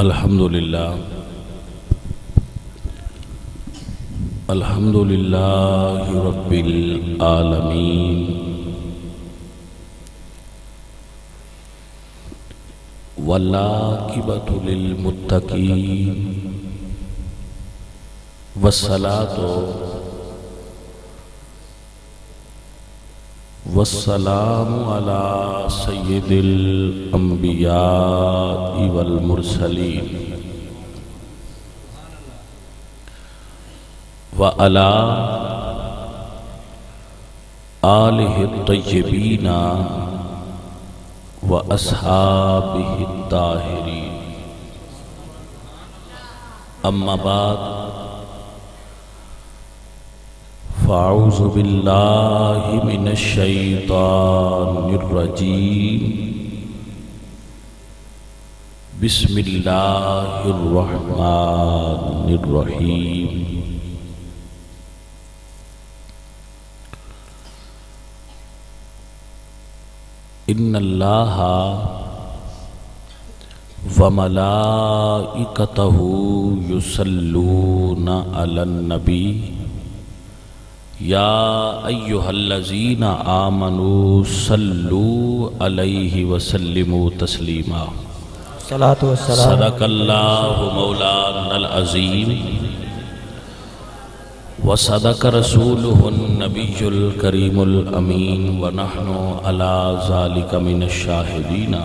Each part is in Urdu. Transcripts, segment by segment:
الحمدللہ رب العالمین والعاقبۃ للمتقین والصلاۃ والسلام علی سید الانبیاء والمرسلین وعلی آلہ الطیبین واصحابہ الطاہرین اما بعد فاعوذ باللہ من الشیطان الرجیم بسم اللہ الرحمن الرحیم ان اللہ وملائکتہ یصلون علی النبی یا ایہا الذین آمنوا صلوا علیہ وسلموا تسلیما صدق اللہ مولانا العظیم وصدق رسولہ النبی الکریم الامین ونحن علی ذالک من الشاہدین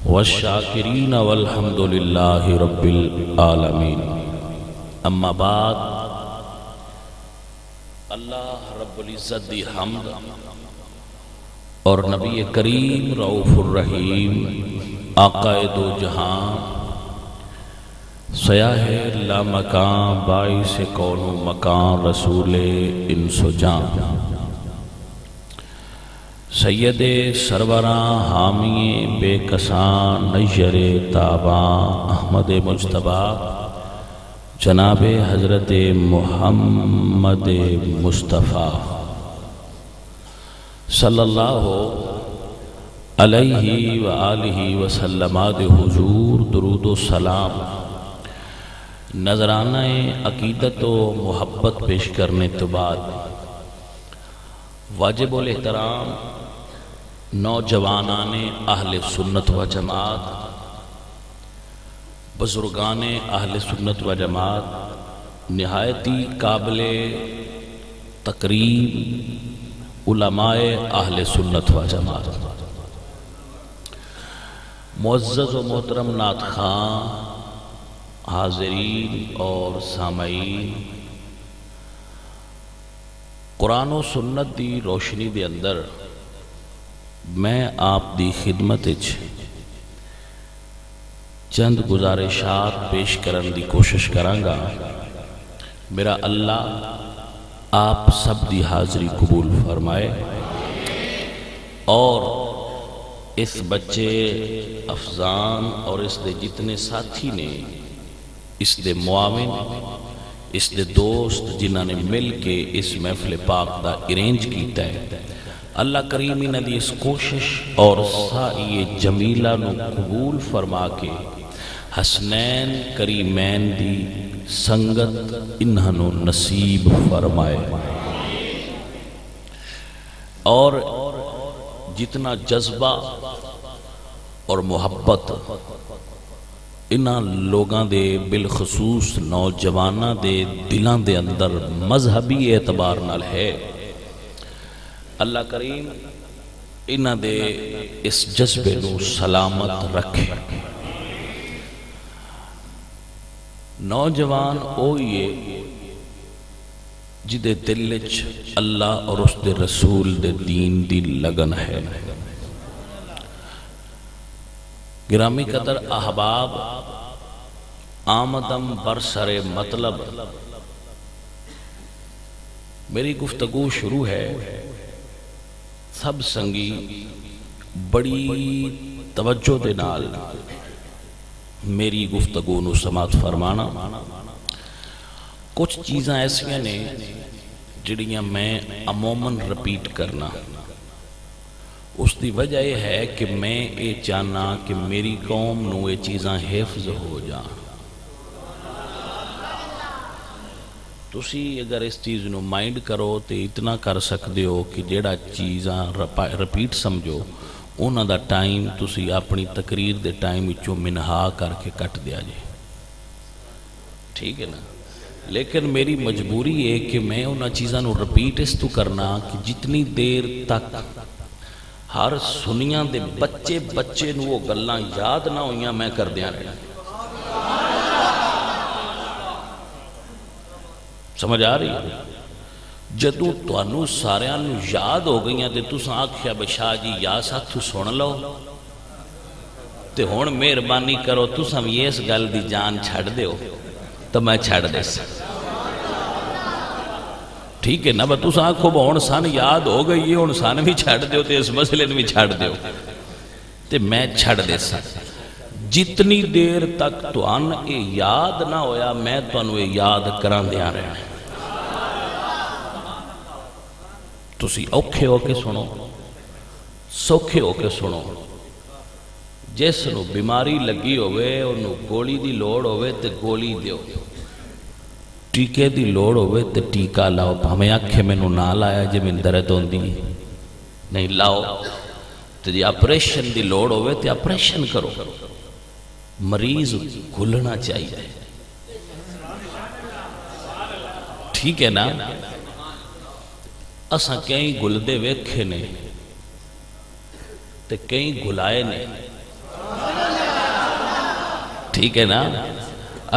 والشاکرین والحمدللہ رب العالمین اما بعد اللہ رب العزت دی حمد اور نبی کریم رؤوف الرحیم آقا دو جہاں سیاہ لامکان باعث کون و مکان رسول انس و جان سید سروراں حامی بے کسان نیر تاباں احمد مجتبیٰ جناب حضرت محمد مصطفیٰ صلی اللہ علیہ وآلہ وسلم حضور درود و سلام نذرانہ عقیدت و محبت پیش کرنے تو بعد واجب الاحترام نوجوانان اہل سنت و جماعت بزرگان اہل سنت و جماعت نہایتی قابل تقریم علماء اہل سنت و جماعت معزز و محترم نعت خواں حاضرین اور سامعین قرآن و سنت دی روشنی دے اندر میں آپ دی خدمت چند گزارشات پیش کرن دی کوشش کرانگا میرا اللہ آپ سب دی حاضری قبول فرمائے اور اس بچے افضان اور اس دے جتنے ساتھی نے اس دے معاون اس دے دوست جنہاں نے مل کے اس محفل پاک دا ارینج کیتا ہے اللہ کریم انہاں دی اس کوشش اور سائی جمیلہ نو قبول فرما کے حسنین کریمین دی سنگت انہاں نو نصیب فرمائے اور جتنا جذبہ اور محبت انہاں لوگاں دے بالخصوص نوجواناں دے دلاں دے اندر مذہبی اعتبار نال ہے اللہ کریم انہاں دے اس جذبے نو سلامت رکھے نوجوان اوئیے جدے دلچ اللہ اور اس دے رسول دے دین دی لگن ہے گرامی قدر احباب آمدم برسر مطلب میری گفتگو شروع ہے سب سنگی بڑی توجہ دے نال میری گفتگو نو سماعت فرمانا کچھ چیزاں ایسیاں نے جڑیاں میں عموماً رپیٹ کرنا اس دی وجہ یہ ہے کہ میں یہ چاہنا کہ میری قوم نو یہ چیزاں حفظ ہو جان. تسی اگر اس چیز نو مائنڈ کرو تو اتنا کر سکتے ہو کہ جیڑا چیزاں رپیٹ سمجھو انہاں دا ٹائم تسی اپنی تقریر دے ٹائم وچوں منہا کر کے کٹ دیا جے. ٹھیک ہے نا؟ لیکن میری مجبوری ہے کہ میں انہاں چیزاں نو رپیٹ اس تو کرنا کہ جتنی دیر تک ہر سنیاں دے بچے نو وہ گلاں یاد نہ ہوئیاں میں کر دیا رہنا. سمجھ آ رہی ہے؟ جدوں تانوں ساریاں نو یاد ہو گئیاں تے تساں آکھیا بشاہ جی یا ساتھ سن لو تے ہن مہربانی کرو تساں بھی اس گل دی جان چھڑ دیو تو میں چھڑ دے سا. ٹھیک ہے نا؟ بس تساں آکھو ہن سن یاد ہو گئی ہے ہن سن بھی چھڑ دیو تے اس مسئلے نو بھی چھڑ دیو تے میں چھڑ دے سا. جتنی دیر تک تہن اے یاد نہ ہویا میں تہنوں اے یاد کران دیا رہنا. تسی اوکھے ہو کے سنو، سوکھے ہو کے سنو. جس نو بیماری لگی ہوئے انہوں گولی دی لوڑ ہوئے تے گولی دیو، ٹیکے دی لوڑ ہوئے تے ٹیکہ لاؤ. ہمیں آکھے میں نو نہ لایا جے میں درد ہوندی نہیں لاؤ. تے جی آپریشن دی لوڑ ہوئے تے آپریشن کرو. مریض گھلنا چاہیے. ٹھیک ہے نا؟ اساں کئی گلدے ویکھے نے تے کئی گلائے نے. ٹھیک ہے نا؟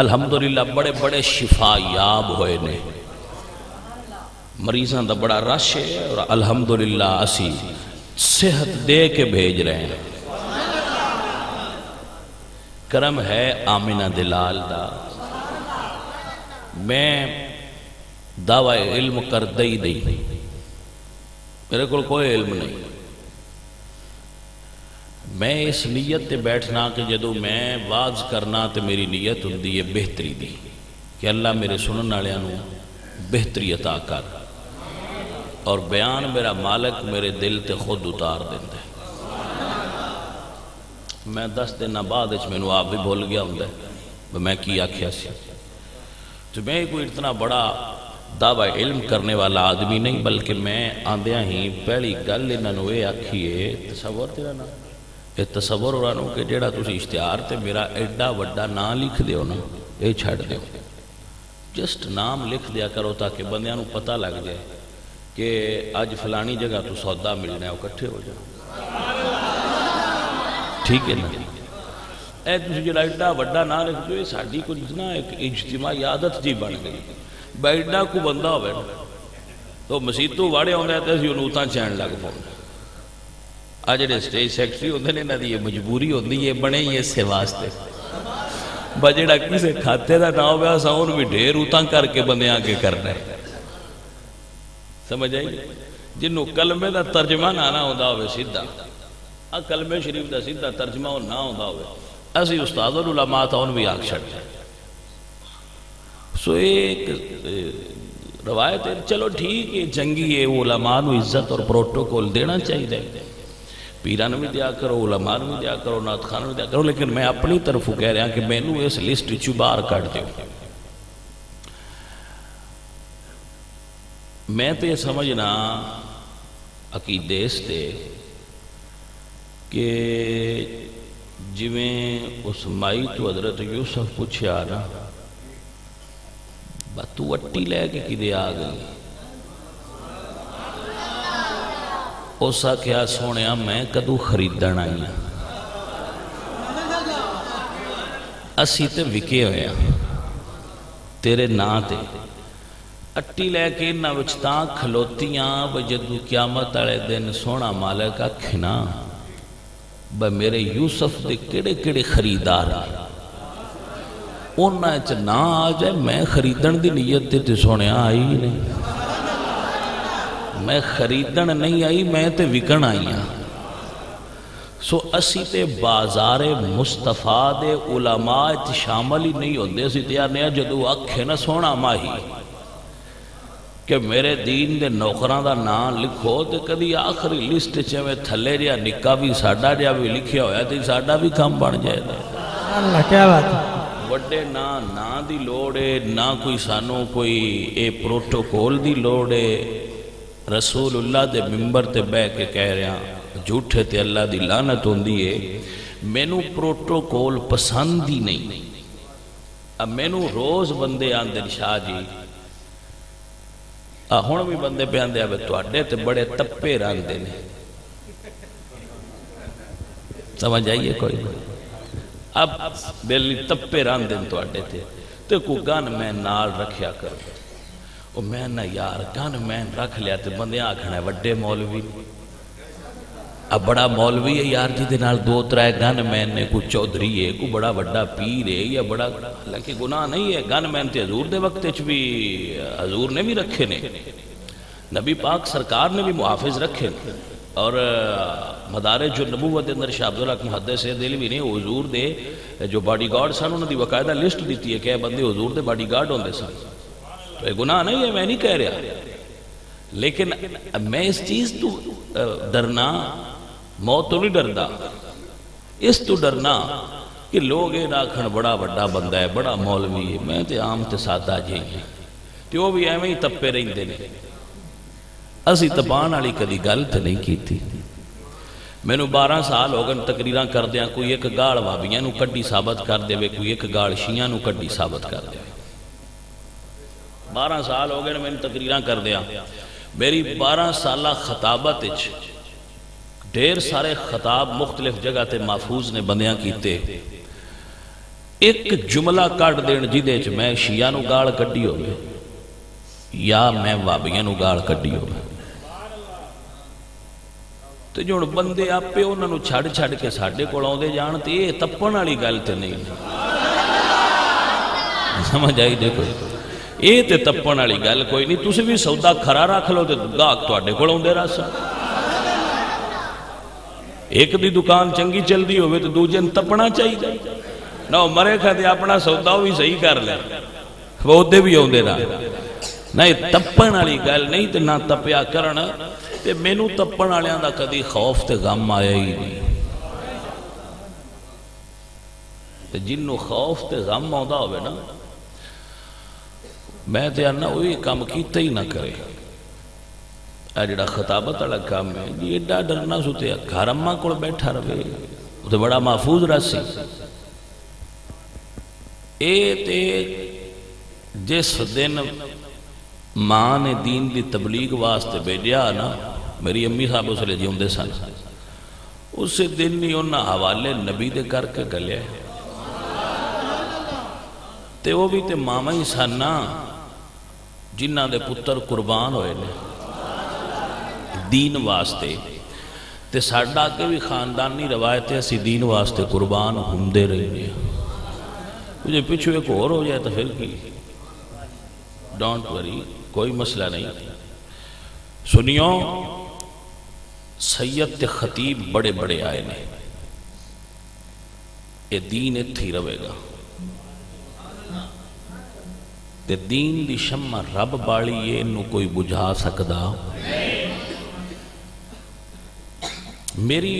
الحمدللہ بڑے بڑے شفا یاب ہوئے نے. مریضاں دا بڑا رش ہے اور الحمدللہ اسی صحت دے کے بھیج رہے ہیں. کرم ہے آمنہ دلال دا. میں دعوی علم کر دئی میرے کو کوئی علم نہیں. میں اس نیت تے بیٹھنا کہ جدو میں واز کرنا تے میری نیت ہوندی ہے بہتری دی کہ اللہ میرے سنن والےاں نو بہتری عطا کر اور بیان میرا مالک میرے دل تے خود اتار دیندا ہے. میں 10 دن بعد مینوں آپ بھی بھول گیا ہوں میں کی آکھیا سی. تو میں کوئی اتنا بڑا دعوی علم کرنے والا آدمی نہیں بلکہ میں آندیاں ہی پہلی گل انہاں نوں یہ آکھیے تصور تیرا نا یہ تصور رانو کہ جیڑا تسی اشتہار تے میرا ایڈا وڈا نام لکھ دیو نا یہ چھڑ دیو. جسٹ نام لکھ دیا کرو تاکہ بندیاں نو پتہ لگ جائے کہ آج فلانی جگہ تو سودا ملنا ہے وہ کٹھے ہو جائے. ٹھیک ہے نا؟ اے تسی جڑا ایڈا وڈا نام لکھ دیو یہ ساڈی کوئی نا ایک اجتماعی عادت جی بن گئی. بیڈا کو بندہ ہوئے تو مسیتوں واڑے ہوندے تے اسی اونوں تاں چین لگ پاؤں. آج جڑے سٹیج سیکٹری ہوندے نے انہاں دی یہ مجبوری ہوندی یہ بنے ہی اسے واسطے بجڑا کسے کھاتے دا نہ ہوگا اساں اونوں بھی ڈھیر اتاں کر کے بندے آگے کرنا ہے. سمجھ آئی؟ جنوں کلمے دا ترجمہ نہ ہوندا ہوئے سیدھا کلمے شریف دا سیدھا ترجمہ نہ ہوندا ہوئے اسی استاد العلماء تا ان بھی آگ چھڑ جائے. سو ایک روایت ہے چلو ٹھیک ہے جنگی ہے علماء نو عزت اور پروٹوکول دینا چاہیے پیران بھی دیا کرو علماء بھی دیا کرو نعت خان بھی دیا کرو لیکن میں اپنی طرف کہہ رہا کہ میں نو اس لسٹ چبار کٹ دیو. میں تو یہ سمجھنا عقیدے سے کہ جویں اس مائی تو حضرت یوسف پوچھا نا تو وٹی لے کے کدے آ گئی اسا کیا سونیا میں کدو خریدن آئی ہوں اسی تے وکے ہوئے ہیں تیرے نا تے اٹی لے کے انہاں وچ تاں کھلوتیاں جدوں قیامت والے دن سونا مالک آکھنا بے میرے یوسف دے کیڑے کیڑے خریدار انہاں چ نہ آ جائے میں خریدن دی نیت تے سونیا آئی نہیں میں خریدن نہیں آئی میں تے وکن آئی ہوں. سو اسی تے بازار مصطفیٰ دے علماء شامل ہی نہیں ہوندے اسی تے آنے جدو آکھے نہ سونا ماہی کہ میرے دین دے نوکران دا نام لکھو تے کدی آخری لسٹ چویں تھلے جیا نکا بھی ساڈا جیا بھی لکھیا ہویا تے ساڈا بھی کام بن جائے دے اللہ کیا بات ہے وڈے نہ دی لوڑ ہے نہ کوئی سانو کوئی اے پروٹوکول دی لوڑ ہے رسول اللہ دے ممبر تے بہ کے کہہ رہا جھوٹے تے اللہ دی لعنت ہوندی ہے مینوں پروٹوکول پسند ہی نہیں اب مینوں روز بندے آندے شاہ جی ہن بھی بندے پہ آندے آوے تواڈے تے بڑے تپے راندے نے سمجھ آئیے کوئی اب بیلی تپے راندے نے تواڈے تے کوئی گن میں نال رکھیا کر میں نہ یار گن میں رکھ لیا تے بندے آکھنا ہے وڈے مولوی اب بڑا مولوی ہے یار جی دے نال دو ترائے گن میں نے کوئی چودھری ہے کوئی بڑا بڑا پیر ہے یا بڑا حالانکہ گناہ نہیں ہے گن میں تے حضور دے وقت بھی حضور نے بھی رکھے نے نبی پاک سرکار نے بھی محافظ رکھے اور مدارج جو نبوت اندر شاہ عبداللہ محدث دہلوی نے حضور دے جو باڈی گارڈ سن انہوں نے باقاعدہ لسٹ دیتی ہے کہ بندے حضور دے باڈی گارڈ ہوندے سن تو یہ گناہ نہیں ہے میں نہیں کہہ رہا لیکن میں اس چیز تو ڈرنا موت تو نہیں ڈردا اس تو ڈرنا کہ لوگ یہ آکھن بڑا بڑا بندہ ہے بڑا مولوی ہے میں تے عام تے سادہ جی ہیں تے وہ بھی ایویں ہی تپے رہندے نے اسی تپان والی کدی گل تے نہیں کیتی مینوں 12 سال ہو گئے تقریراں کردیاں کوئی ایک گاڑ وابیاں نو کڈی ثابت کر دے کوئی ایک گاڑ شیعہ نو کڈی ثابت کر دے 12 سال ہو گئے میں تقریراں کر دیا میری 12 سالہ خطابت ڈھیر سارے خطاب مختلف جگہ تے محفوظ نے بندیاں کیتے ایک جملہ کٹ دین جیدے چ میں شیعہ نو گاڑ کڈی ہوئے یا میں وابیاں نو گاڑ کڈی ہوئے تو جو بندے آپ پہ انہوں نے چھڑ کے ساڑھے کو لاؤں دے جانتے یہ تپن والی گل تے نہیں سمجھ آئی دیکھو یہ تے تپن والی گل کوئی نہیں تسی بھی سودا کھرا رکھ لو تے گاہک تواڈے کول اوندے رہسن ایک دی دکان چنگی چلدی ہوئے تو دوجے نوں تپنا چاہیے نہ مرے کھدے اپنا سودا بھی صحیح کر لے وہ بھی اوندے رہ نہ تپن والی گل نہیں تے نہ تپیا کرن تے مینوں تپن والیاں دا کدی خوف تے غم آیا ہی نہیں تے جنوں خوف تے غم آوندا ہوئے نا میں تے آنا وہی کام کیتا ہی نہ کرے اے جڑا خطابت والا کام ہے جی ایڈا ڈرنا سو تے گھر اماں کول بیٹھا رہے وہ تے بڑا محفوظ رسی اے تے جس دن ماں نے دین دی تبلیغ واسطے بھیجیا نا میری امی صاحب اس لئے جیوندے سن اس دن ہی انہاں حوالے نبی دے کر کے گلے تے وہ بھی تے ماما ہی سننا جنہ دے پتر قربان ہوئے نے دین واسطے تے ساڈا کے بھی خاندانی روایتیں اسی دین واسطے قربان ہوندے رہے مجھے پیچھو ایک اور ہو جائے تو پھر کی ڈونٹ وری کوئی مسئلہ نہیں سنیو سید تے خطیب بڑے بڑے آئے نے یہ دین اتھی روے گا تے دین دی شمع رب باڑی یہ انہوں کوئی بجھا سکدا میری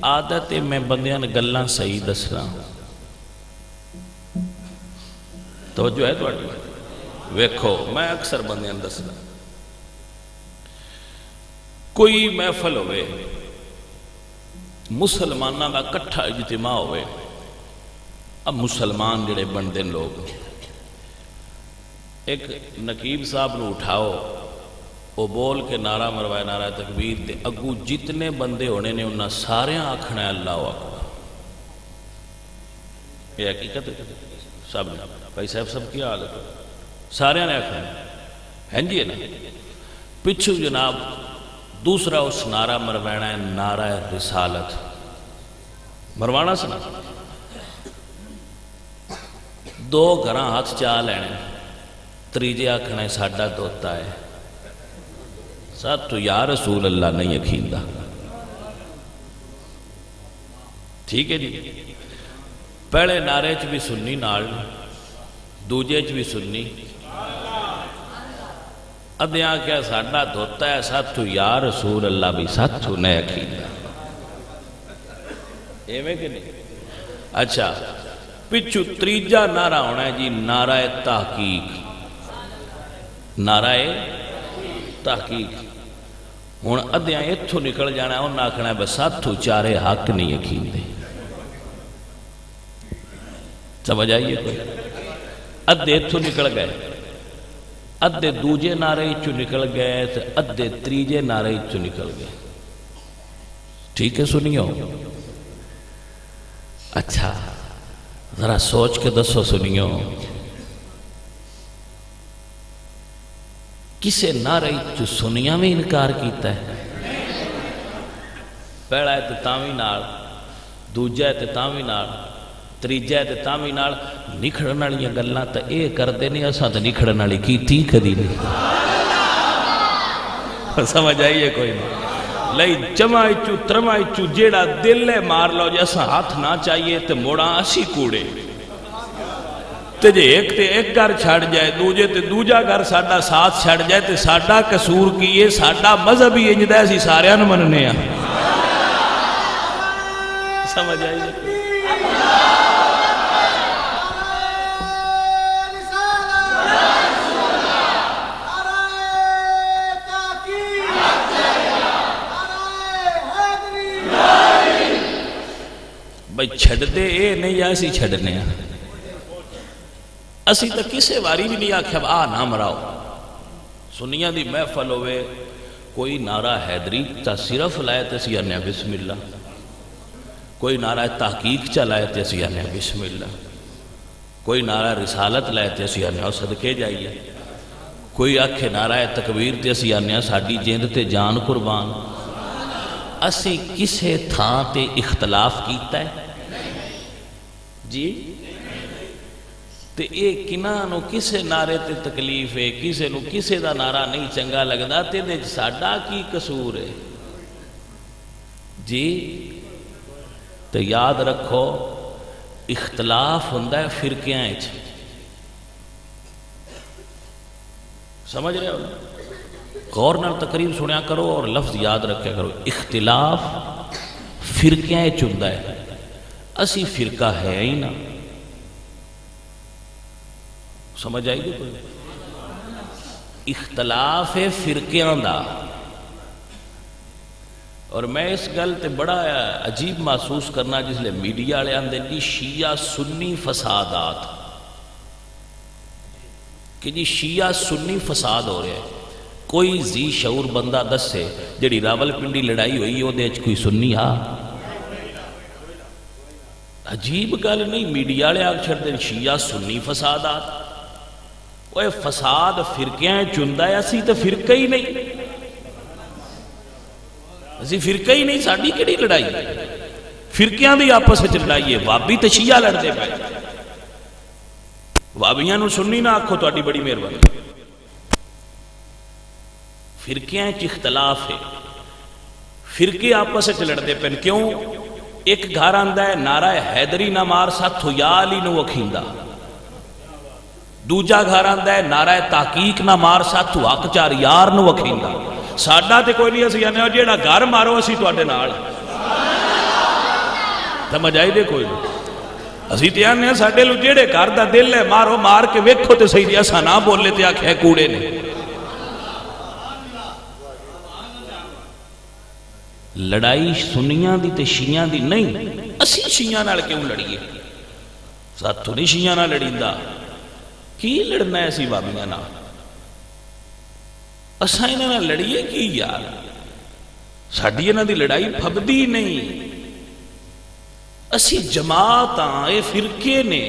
عادت ہے میں بندیاں نے گلاں صحیح دسنا توجہ ہے تو ویکھو میں اکثر بندیاں دسنا کوئی محفل ہوئے مسلمانہ کا کٹھا اجتماع ہوئے اب مسلمان جڑے بندے لوگ ایک نقیب صاحب نو اٹھاؤ وہ بول کے نعرہ مروائے نعرہ تکبیر دے اگو جتنے بندے ہونے نے انہاں سارے آکھنا ہے اللہ اکبر یہ حقیقت ہے سب نے بھائی صاحب سب کی حالت ہے سارے نے آکھنا ہے جی ہے نا پچھو جناب دوسرا اس نعرہ مروائنا ہے نعرہ رسالت مروانا سنا دو گھراں ہاتھ چاہ لینے تریجے آکھنا ہے ساڈا دوتا ہے ساتھ تو یا رسول اللہ نہیں یقیندہ ٹھیک ہے جی پہلے نعرے چ بھی سننی نال دوجے چ بھی سننی ادیاں کیا ساڈا دھوتا ہے ساتھو یا رسول اللہ بھی ساتھو نہ کھیندا ایویں کہ نہیں. اچھا پچھو تریجا نعرہ ہونا ہے جی نعرہ تحقیق. نعرہ تحقیق ہوں ادیاں اتھوں نکل جانا ہے انہاں آکھنا ہے بس ساتھو چارے حق نہیں یقین دے. سمجھ آئیے کوئی؟ ادھے اتھوں نکل گئے ادھے دوجے نعرے چو نکل گئے تو ادھے تریجے نعرے چو نکل گئے. ٹھیک ہے سنیو. اچھا ذرا سوچ کے دسو سنیو کسے نعرے چو سنیا میں انکار کیتا ہے؟ پہلا ہے تے تاویں نال دوجا ہے تے تاویں نال تریجا ہے تے تاویں نال نکھڑن والیاں گلاں تے اے کردے نے اساں تے نکھڑن والی کیتی کدی نہیں. سمجھ آئیے کوئی نہیں. لئی جمع چو ترمہ چو جیڑا دل ہے مار لو جیسا ہاتھ نہ چاہیے تے موڑا اسی کوڑے تے جے ایک تے ایک گھر چھڑ جائے دوجے تے دوجا گھر ساڈا ساتھ چھڑ جائے تے ساڈا قصور کیے ساڈا مذہب ہی انج دا اسی سارے نوں مننے ہاں. سمجھ آئیے بھئی چھڑ دے اے نہیں ایسی چھڑنے ہیں. اسی تا کسے واری بھی نہیں آکھا آ نہ مراؤ. سنیاں دی محفل ہوئے کوئی نعرہ حیدری تا صرف لائے تے اسی آنے بسم اللہ. کوئی نعرہ تحقیق چلائے تے اسی آنے بسم اللہ. کوئی نعرہ رسالت لائے تے اسی آنے صدقے جائیے. کوئی آکھے نعرہ تکبیر تے اسی آنے ساڑی جیند تے جان قربان. اسی کسے تھاں تے اختلاف کیتا ہے جی تے اے کنانو کسے نعرے تے تکلیف ہے کسے نو کسے دا نعرہ نہیں چنگا لگدا تے دے ساڈا کی قصور ہے جی. تے یاد رکھو اختلاف ہوندا ہے فرقیاں وچ. سمجھ رہے ہو؟ غور نال تقریر سنیا کرو اور لفظ یاد رکھیا کرو. اختلاف فرقیاں وچ ہوندا ہے. اسی فرقہ ہے ہی نہ. سمجھ آئی گی کوئی؟ اختلاف ہے فرقیاں دا. اور میں اس گل تے بڑا عجیب محسوس کرنا جس لئے میڈیا والے آندے جی شیعہ سنی فسادات کہ جی شیعہ سنی فساد ہو رہے ہیں. کوئی ذی شعور بندہ دس سے جڑی راول پنڈی لڑائی ہوئی وہ دے کوئی سنی ہاں. عجیب گل نہیں. میڈیا والے آگ چھڑ دیں شیعہ سنی فسادات. وہ فساد فرقیاں چندہ ہے اسی تو فرقہ ہی نہیں. اسی فرقہ ہی نہیں. ساڑی کیڑی لڑائی فرقیاں دی آپس وچ لڑائی ہے. وابی تے شیعہ لڑ دے پائے. وابیاں نو سنی نہ آکھو تو بڑی مہربانی. فرقیاں چ اختلاف ہے. فرقے آپس وچ لڑ دے پن کیوں؟ ایک گھر آندا ہے نعرہ حیدری نہ مار ساتھو یا علی نو وکھیندا. دوجا گھر آندا ہے نعرہ تحقیق نہ مار ساتھو حق چار یار نو وکھیندا. ساڈا تے کوئی نہیں. اسی آنے جیڑا گھر مارو اسی تواڈے نال. سمجھ آئی دے کوئی نہیں. اسی تے آنے ساڈے لو جیڑے گھر دا دل ہے مارو مار کے ویکھو تے صحیح دی. اساں نہ بولے تے آکھے کوڑے نے. لڑائی سنیاں دی تے شیعیاں دی نہیں. اسی شیعیاں نال کیوں لڑیے؟ ساتھوں نہیں شیعیاں نال لڑیندا. کی لڑنا ہے اسی وابیاں نال؟ اساں انہاں نال لڑیے کی یار؟ ساڈی انہاں دی لڑائی پھبدی نہیں. اسی جماعت ہاں اے فرقے نے.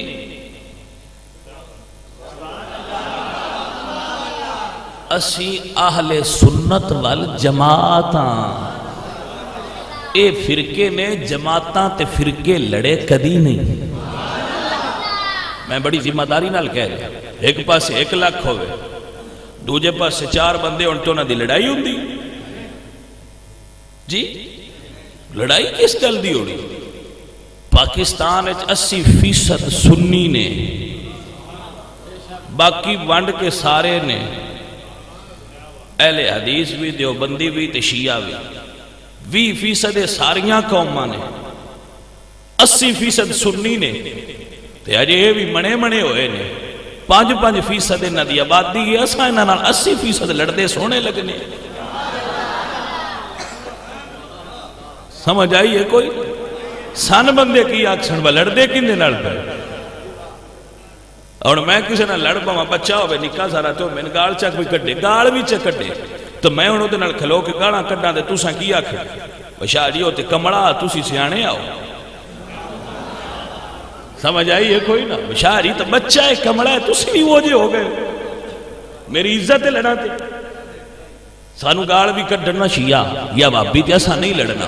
اسی اہل سنت وال جماعت ہاں. اے فرقے نے جماعتاں تے فرقے لڑے کدی نہیں. میں بڑی ذمہ داری نال کہہ رہا. ایک پاس 1 لاکھ ہوئے دوجے پاس 4 بندے ان تو نہ دی لڑائی ہوندی جی. لڑائی کس گل دی ہوڑی؟ پاکستان 80% سنی نے باقی ونڈ کے سارے نے. اہل حدیث بھی، دیوبندی بھی تے شیعہ بھی، 20% ساریاں قوماں نے، 80% سنی نے، تے اجے یہ بھی منے ہوئے نے، 5% انہاں دی آبادی ہے، اساں انہاں نال 80% لڑدے سونے لگنے۔ سمجھ آئی ہے کوئی؟ سن بندے کی آکسن با لڑدے کندے نال پہ؟ اور میں کسی نہ لڑ پاواں، بچہ ہوئے نکا سارا تو میں گال چک بھی کٹے، گال بھی چک کٹے، تو میں انہوں دے نال کھلو کے گاڑاں کٹاں دے تُساں کی آکھے شاہ جی ہوتے کمڑا تُسی سیانے آؤ۔ سمجھ آئی ہے کوئی نہ؟ شاہ جی تو بچہ ہے، کمڑا ہے، تُسی بھی وہ جے ہو گئے، میری عزت ہے لڑا تے سانو گال بھی کٹنا شیعہ یا وہابی تے اساں نہیں لڑنا،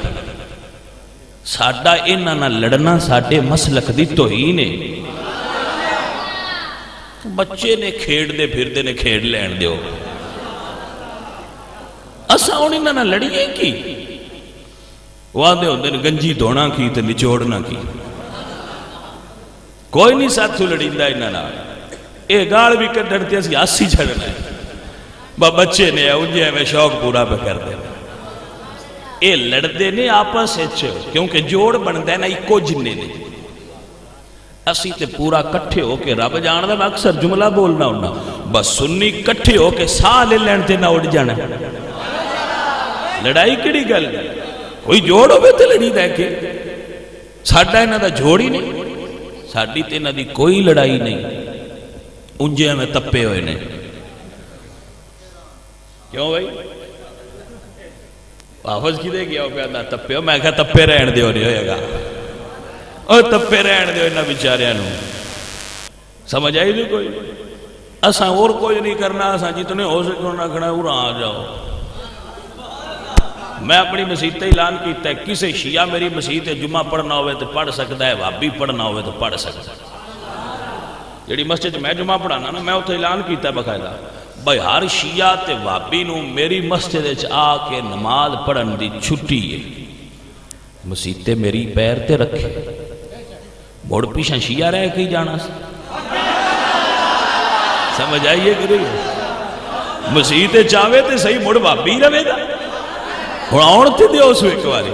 ساڈا انہاں نہ لڑنا ساڈے مسلک دی توہین ہے۔ بچے نے کھیڑ دے پھر دے نے کھیڑ لین دیو، اساں انہاں نہ لڑیے کی؟ وعدے ہوندے نے گنجی دھونا کی تے نچوڑنا کی، کوئی نہیں ساتھو لڑیندا انہاں نال، اے گال بھی کڈن تے اسی ہاسی چھڑنا ہے، بچے نے اونجے میں شوق پورا پہ کر دے، اے لڑدے نے آپس وچ، کیونکہ جوڑ بندا ہے نا اکو جنے نے، اسی تے پورا کٹھے ہو کے رب جاندا، میں اکثر جملہ بولنا ہونا، بس سنی کٹھے ہو کے ساہ لے لین تے نہ اڑ جانا، لڑائی کیڑی گل؟ کوئی جوڑ ہوئے تے لڑی دے کے، ساڈا انہاں دا جوڑ ہی نہیں، ساڈی تے انہاں دی کوئی لڑائی نہیں، انجے میں تپے ہوئے نے۔ کیوں بھائی؟ حافظ کی دے گیا ہو پہ آدھا تپے ہو، میں کہا تپے رہن دے ہو نہیں ہوئے گا، اور تپے رہن دے ہو انہاں بیچاریاں نو، سمجھ آئی نہیں کوئی؟ اساں اور کوئی نہیں کرنا، اساں جتنے ہو سکے نہ کھڑا اُرا آ جاؤ۔ میں اپنی مسجد تے اعلان کیتا ہے، کسے شیعہ میری مسجد تے جمعہ پڑھنا ہوئے تو پڑھ سکتا ہے، وہابی پڑھنا ہوئے تو پڑھ سکتا ہے۔ جیڑی مسجد میں جمعہ پڑھانا نا، میں اتنے اعلان کیتا ہے باقاعدہ، بھائی ہر شیعہ تے وہابی نو میری مسجد وچ آ کے نماز پڑھن دی چھٹی ہے، مسجد تے میری پیر تے رکھے، مڑ پیچھے شیعہ رہ کے جانا سی، سمجھ آئیے کہ نہیں؟ مسجد تے چاہے تے صحیح مڑ وہابی رہے گا، ہن آن تے دیو اس ایک باری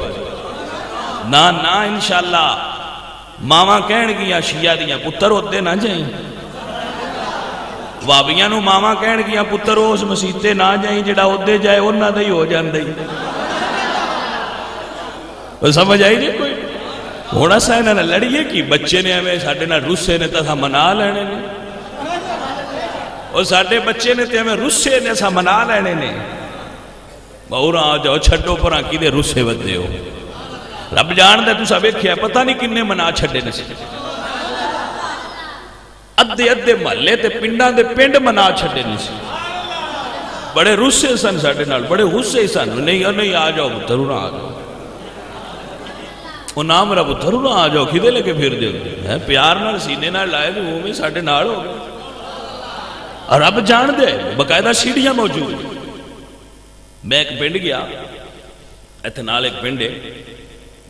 نا نا انشاءاللہ ماواں کہن گیاں شیعہ دیاں پتر ہوتے نہ جائیں، وابیاں نو ماما کہن گیا پتر اس مسیتے نہ جائیں، جڑا ادھے جائے انہاں دا ہی ہو جاندے ہی۔ سمجھ آئی جی کوئی؟ ہن اساں انہاں نال لڑیے کی؟ بچے نے ہمیں ساڈے نال رسے نے تے اساں منا لینے نے، اور ساڈے بچے نے تے ہمیں رسے نے اساں منا لینے نے، بہوراں آ جاؤ چھڈو پراں کدے رسے ودے ہو، رب جاندا تساں ویکھیا پتہ نہیں کنے منا چھڈے نے، ادھے ادھے محلے تے پنڈاں دے پنڈ منا چھڈے نہیں سی، بڑے رسے سن ساڈے نال، بڑے غصے سن، نہیں آ جاؤ پتر نہ آ جاؤ، وہ نام میرا پتر نہ آ جاؤ، کدے لے کے پھر دے ہے پیار نال سینے نال لائے تو وہ بھی ساڈے نال ہو گئے، اور رب جان دے باقاعدہ سیڑھیاں موجود۔ میں ایک پنڈ گیا، ایتھے نال ایک پنڈ ہے،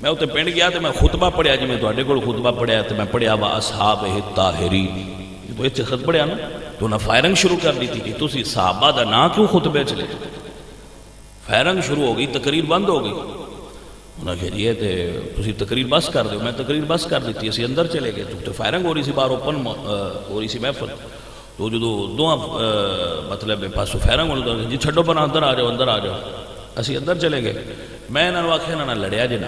میں اتنے پنڈ گیا تو میں خطبہ پڑھیا، جی میں تواڈے کول خطبہ پڑھیا تو میں پڑھیا وا اصحابہ الطاہرین، تو اتنے خط پڑھیا نا تو انہیں فائرنگ شروع کر دی تھی کہ تسی صحابہ دا نا کیوں خطبے چلے، فائرنگ شروع ہو گئی، تقریر بند ہو گئی، انہوں نے کہا جی تے تسی تقریر بس کر دو، میں تقریر بس کر دیتی، اسی اندر چلے گئے تو فائرنگ ہو رہی سی، باہر اوپن ہو رہی سی محفل، تو جدو دو مطلب پاسو فائرنگ ہونے جی چھڈو بنا اندر آ جاؤ، اندر آ جاؤ، اسی اندر چلے گئے، میں انہوں نے آخیا انہوں نے لڑیا جنا،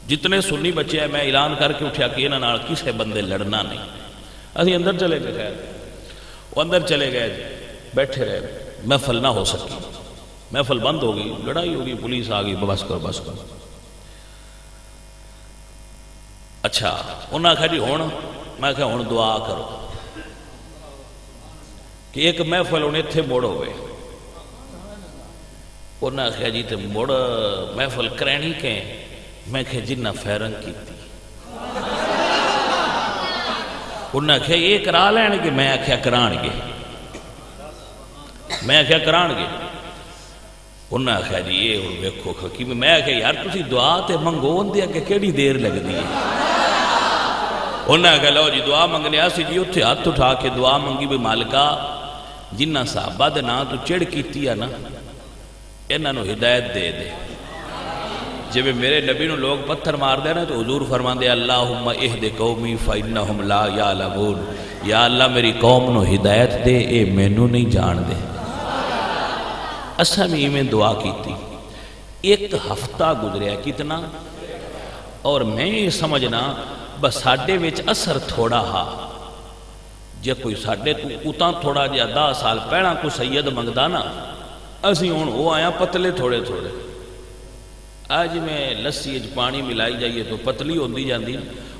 جتنے سنی بچے ہیں میں اعلان کر کے اٹھیا کہ انہوں نے کسے بندے لڑنا نہیں، اسی اندر چلے گئے، خیر وہ اندر چلے گئے، بیٹھے رہے، محفل نہ ہو سکی، محفل بند ہو گئی، لڑائی ہو گئی، پولیس آ گئی، بس کرو بس کرو۔ اچھا انہوں نے کہا جی ہون، میں کہا ہون دعا کرو کہ ایک محفل انہیں اتھے موڑ ہوئے، انہوں نے کہا جی تے موڑ محفل کرینی کے، میں کہا جنہ فیرنگ کی تھی، انہوں نے کہا یہ کرا لین گے، میں کہا کران گے، میں کہا کران گے، انہوں نے کہا جی یہ ویکھو حکیم، میں کہا یار تسی دعا تے منگو اندیا کہ کیڑی دیر لگ دی ہے، انہوں نے کہا لو جی دعا منگنے آسی جی اتھے ہاتھ اٹھا کے دعا منگی بھی مالکہ جنہ صحابہ دے نام تو چڑھ کیتی ہے نا انہاں نو ہدایت دے دے جب میرے نبی نو لوگ پتھر مار دے نا تو حضور فرمان دے اللہم اہد قومی فإنہم لا یعلمون یا اللہ میری قوم نو ہدایت دے اے مینو نہیں جان دے اسا بھی میں دعا کی تھی ایک ہفتہ گزریا کتنا اور میں یہ سمجھنا بس ساڈے وچ اثر تھوڑا ہا جے کوئی ساڈے تو اتاں تھوڑا جا 10 سال پہلا کو سید منگدا نا اسی ہن وہ آیا پتلے تھوڑے تھوڑے آج میں لسی اچ پانی ملائی جائیے تو پتلی ہوندی جاندی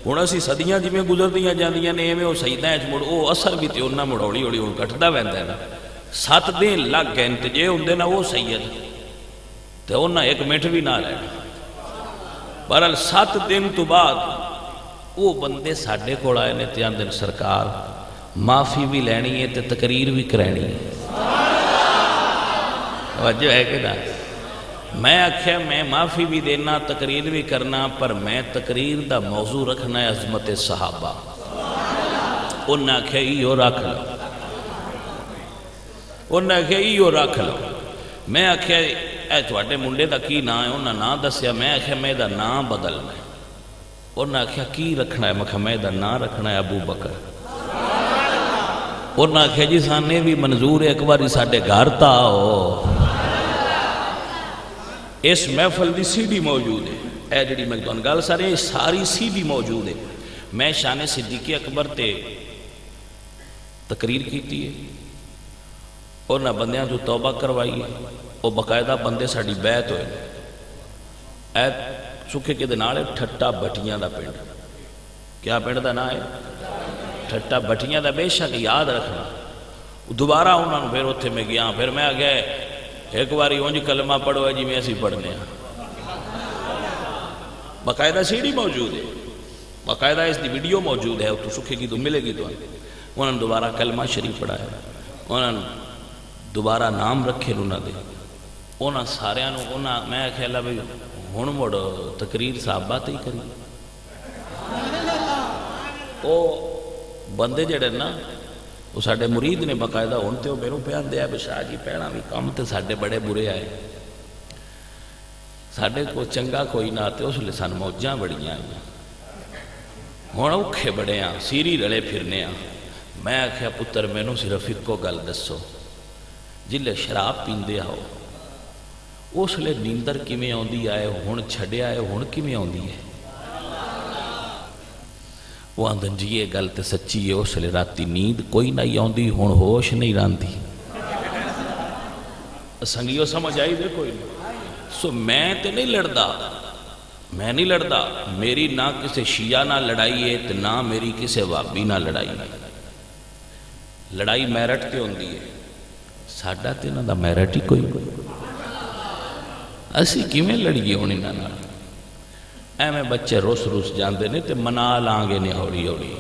ہن اسی صدیاں جویں گزردیاں جاندیاں نے ایویں او سیداں اچ مڑ او اثر بھی تے انہاں مڑ ہولی ہولی ہن کٹدا ویندا ہے نا 7 دن لگ گئے تے جے ہوندے نا وہ سید تے انہاں 1 منٹ بھی نہ رہنا بہرحال 7 دن تو بعد وہ بندے ساڈے کول آئے نے تے آندے سرکار معافی بھی لینی ہے تے تقریر بھی کرانی ہے توجہ ہے کہ نہ میں آکھیا میں معافی بھی دینا تقریر بھی کرنا پر میں تقریر دا موضوع رکھنا ہے عظمت صحابہ انہاں آکھیا ایو رکھ لو انہاں آکھیا ایو رکھ لو میں آکھیا اے تواڈے منڈے دا کی نام ہے انہاں نام دسیا میں آکھیا میں دا نام بدلنا ہے انہاں آکھیا کی رکھنا ہے میں میں دا نام رکھنا ہے ابو بکر انہاں آکھیا جی سانے بھی منظور ہے ایک باری ساڈے گھر تا آؤ اس محفل دی سی ڈی موجود ہے اے جڑی میں تانوں گل سارے ساری سی ڈی موجود ہے میں شان صدیق اکبر تے تقریر کیتی ہے انہاں بندیاں تو توبہ کروائی ہے وہ باقاعدہ بندے ساڈی بیعت ہوئے اے سکھے کے نال ہے ٹھٹا بٹیاں دا پنڈ کیا پنڈ دا نام ہے ٹھٹا بٹیاں دا بے شک یاد رکھنا دوبارہ انہاں نوں پھر اوتھے میں گیا پھر میں آ گیا ایک باری اونج کلمہ پڑھو ہے جی میں اسی پڑھنے ہیں باقاعدہ سی ڈی موجود ہے باقاعدہ اس دی ویڈیو موجود ہے تو سکھے گی تو ملے گی تو انہوں نے دوبارہ کلمہ شریف پڑھایا انہوں نے دوبارہ نام رکھے انہوں دے انہوں سارے میں خیال ہے بھائی ہن مڑ تقریر صحابہ تے ہی کری وہ بندے جڑے نا وہ ساڈے مرید نے باقاعدہ ہن تے میرے پیان دیا بشاہ جی پہنا بھی کم تے ساڈے بڑے برے آئے ساڈے کو چنگا کوئی نہ آتے اس لیے سان موجاں بڑیاں آئیں ہن اوکھے بڑے ہاں سیری رلے پھرنے ہاں میں آکھیا پتر مینوں صرف اکو گل دسو جلے شراب پیندے آؤ اس لیے نیندر کیویں آوندی آئے ہن چھڈیا ہے ہن کیویں آوندی ہے وہ آندن جی یہ گل تے سچی ہے اس لیے راتی نیند کوئی نہیں آوندی ہن ہوش نہیں راندی سنگیو سمجھ آئی دے کوئی نہیں سو میں تے نہیں لڑدا میں نہیں لڑدا میری نہ کسے شیعہ نہ لڑائی ہے تے نہ میری کسے وہابی نہ لڑائی ہے لڑائی میرٹ تے ہوندی ہے ساڈا تے انہاں دا میرٹ ہی کوئی اسی کیویں لڑیے ہن انہاں نال ایویں بچے روس جاندے نے تے منا لانگے نے ہولی ہولی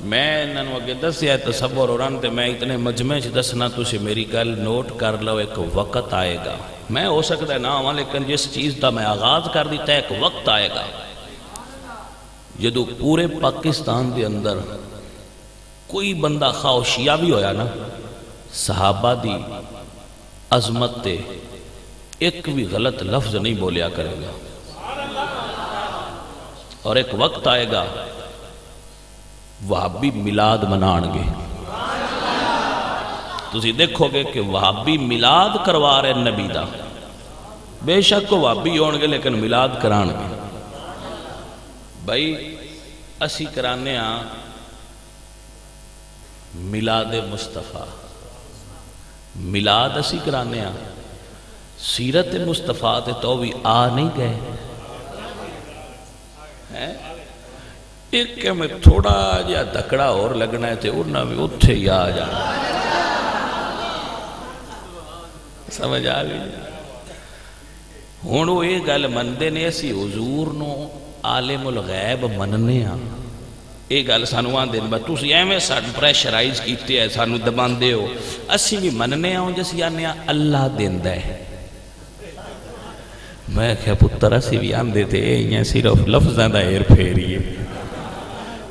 میں انہاں نوں اگے دسیا تصور اور تے میں اتنے مجمع چ دسنا تسی میری گل نوٹ کر لو ایک وقت آئے گا میں ہو سکتا ہے نہ ہوں لیکن جس چیز دا میں آغاز کر دیتا ہے ایک وقت آئے گا جدو پورے پاکستان دے اندر کوئی بندہ خواہ شیعہ بھی ہویا نا صحابہ دی عظمت تے ایک بھی غلط لفظ نہیں بولیا کرے گا اور ایک وقت آئے گا وہابی میلاد منان گے تسی دیکھو گے کہ وہابی میلاد کروا رہے نبی دا بے شک کو وہابی ہون گے لیکن میلاد کران گے بھائی اسی کرانے ہاں میلاد مصطفیٰ میلاد اسی کرانے ہاں سیرت مصطفیٰ تے تو بھی آ نہیں گئے ایک کہ میں تھوڑا جا دکڑا اور لگنا ہے تے انہاں بھی اتھے ہی آ جانا سمجھ آ گئی ہن وہ یہ گل مندے نے اسی حضور نو عالم الغیب مننے ہاں یہ گل سانو آندے نے تسی ایویں سانو پریشرائز کیتے ہے سانو دباندے ہو اسی بھی مننے ہوں جیسے آنے اللہ دیندا ہے میں کہا پتر اسی بھی آندے تھے یہ صرف لفظاں دا ایر پھیری ہے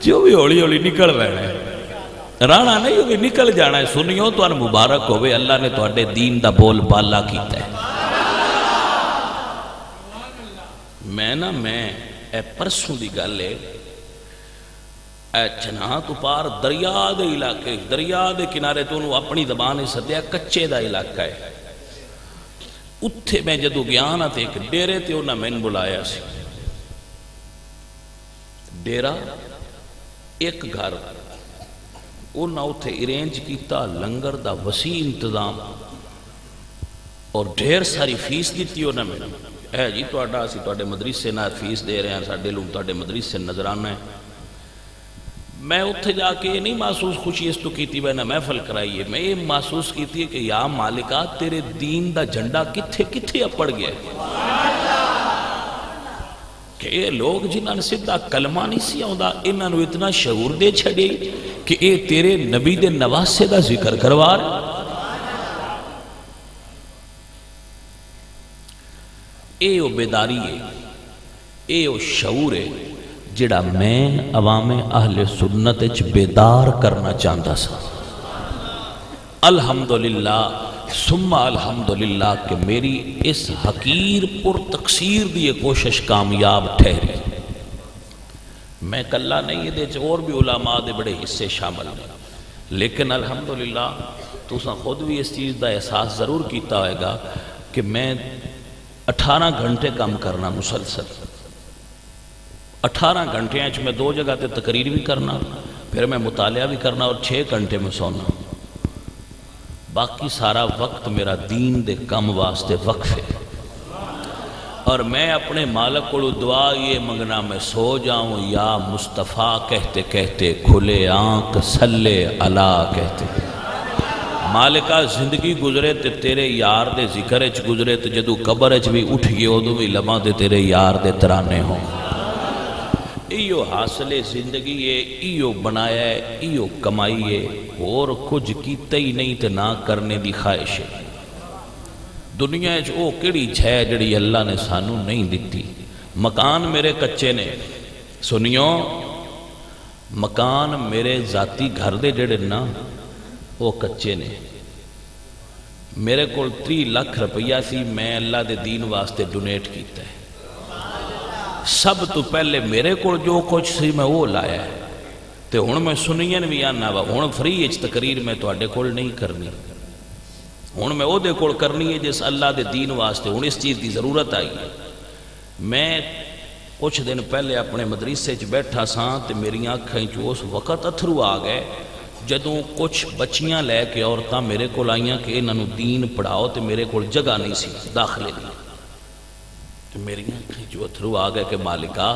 جو بھی ہولی ہولی نکل رہے ہیں رانا نہیں ہوگی نکل جانا ہے. سنیو تو مبارک ہوئے اللہ نے تواڈے دین دا بول بالا کیتا ہے. میں اے پرسوں دی گل ہے اے چناں تو پار دریا دے علاقے دریا دے کنارے تو انہوں اپنی زبان سدیا کچے دا علاقہ ہے. اتھے میں جدو گیا نا تے ایک ڈیرے تے انہاں میں بلایا سی. ڈیرہ ایک گھر انہاں اتھے ارینج کیتا لنگر دا وسیع انتظام اور ڈھیر ساری فیس دیتی انہاں میں. اے جی تواڈا اسی تواڈے مدرسے نال فیس دے رہے ہیں ساڈے لوگ تواڈے مدرسے نظرانہ ہے. میں اتھے جا کے یہ نہیں محسوس خوشی اس تو کیتی میں نہ محفل کرائی ہے. میں یہ محسوس کیتی ہے کہ یا مالکہ تیرے دین دا جھنڈا کتھے کتھے اپڑ گیا ہے. کہ یہ لوگ جنہاں نے سدھا کلمہ نہیں سی آؤندا انہاں نو اتنا شعور دے چھڑے کہ اے تیرے نبی دے نواسے دا ذکر کروا رہے. اے او بیداری ہے, اے او شعور ہے جڑا میں عوام اہل سنت اچ بیدار کرنا چاہتا سا. الحمدللہ ثم الحمدللہ کہ میری اس حقیر پر تقصیر دی یہ کوشش کامیاب ٹھہری. میں کلا نہیں یہ دے اور بھی علماء دے بڑے حصے شامل ہیں, لیکن الحمدللہ تُساں خود بھی اس چیز دا احساس ضرور کیتا ہوئے گا کہ میں 18 گھنٹے کام کرنا مسلسل. 18 گھنٹے ہیں میں 2 جگہ تے تقریر بھی کرنا, پھر میں مطالعہ بھی کرنا اور 6 گھنٹے میں سونا. باقی سارا وقت میرا دین دے کم واسطے وقف ہے. اور میں اپنے مالک کو دعا یہ منگنا میں سو جاؤں یا مصطفیٰ کہتے کہتے کھلے آنکھ صلی اللہ کہتے. مالکہ زندگی گزرے تے تیرے یار دے ذکر اچ گزرے تے جدو قبر اچ بھی اٹھ گئے ادو بھی لمحہ تے تیرے یار دے ترانے ہوں. ایو حاصل زندگی ہے, ایو بنایا ہے, ایو کمائی ہے, اور کچھ کیتا ہی نہیں تے نہ کرنے دی خواہش ہے. دنیا اچ او کیڑی چھے جڑی اللہ نے سانو نہیں دیتی. مکان میرے کچے نے, سنیو مکان میرے ذاتی گھر دے جڑے نا وہ کچے نے. میرے کول 30 لاکھ روپیہ سی, میں اللہ دے دین واسطے ڈونیٹ کیتا ہے. سب تو پہلے میرے کول جو کچھ سی میں وہ لایا ہے تے ہن میں سنین بھی آنا وا. ہن فری اچ تقریر میں تواڈے کول نہیں کرنی, ہن میں او دے کول کرنی ہے جس اللہ دے دین واسطے ہن اس چیز دی ضرورت آئی ہے. میں کچھ دن پہلے اپنے مدرسے چ بیٹھا ساں تے میری آنکھاں چ اس وقت اتھرو آ گئے جدوں کچھ بچیاں لے کے عورتاں میرے کول آئیاں کہ انہاں نو دین پڑھاؤ تے میرے کول جگہ نہیں سی داخلے دی. تے میری آنکھاں چ اتھرو آ گئے کہ مالکہ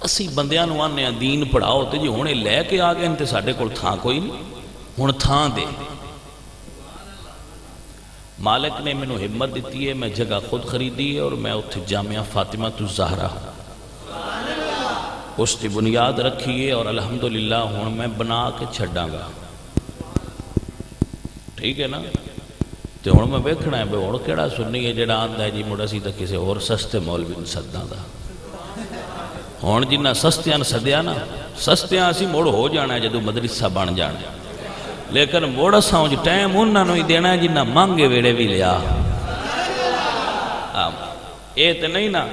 اسی بندیاں نو آنے ہیں دین پڑھاؤ تے جی ہنے لے کے آ گئے تے ساڈے کول تھاں کوئی نہیں, ہن تھاں دے. مالک نے مینوں ہمت دیتی ہے, میں جگہ خود خریدی ہے اور میں اتھے جامعہ فاطمۃ الزہرا اس کی بنیاد رکھی ہے اور الحمدللہ ہوں میں بنا کے چھڑاں گا. ٹھیک ہے نا. تو ہوں میں ویکھنا ہے ہوں کیڑا سنی ہے جڑا آندا ہے جی مڑ اسی تے کسے اور سستے مولوی نوں سداں دا. ہوں جنہ سستیاں سدیا نا سستیاں اسی مڑ ہو جانا ہے جدوں مدرسہ بن جانا, لیکن مڑ اساں ٹائم انہاں نوں ہی دینا ہے جنہ مانگے ویڑے بھی لیا. اے تے نہیں نا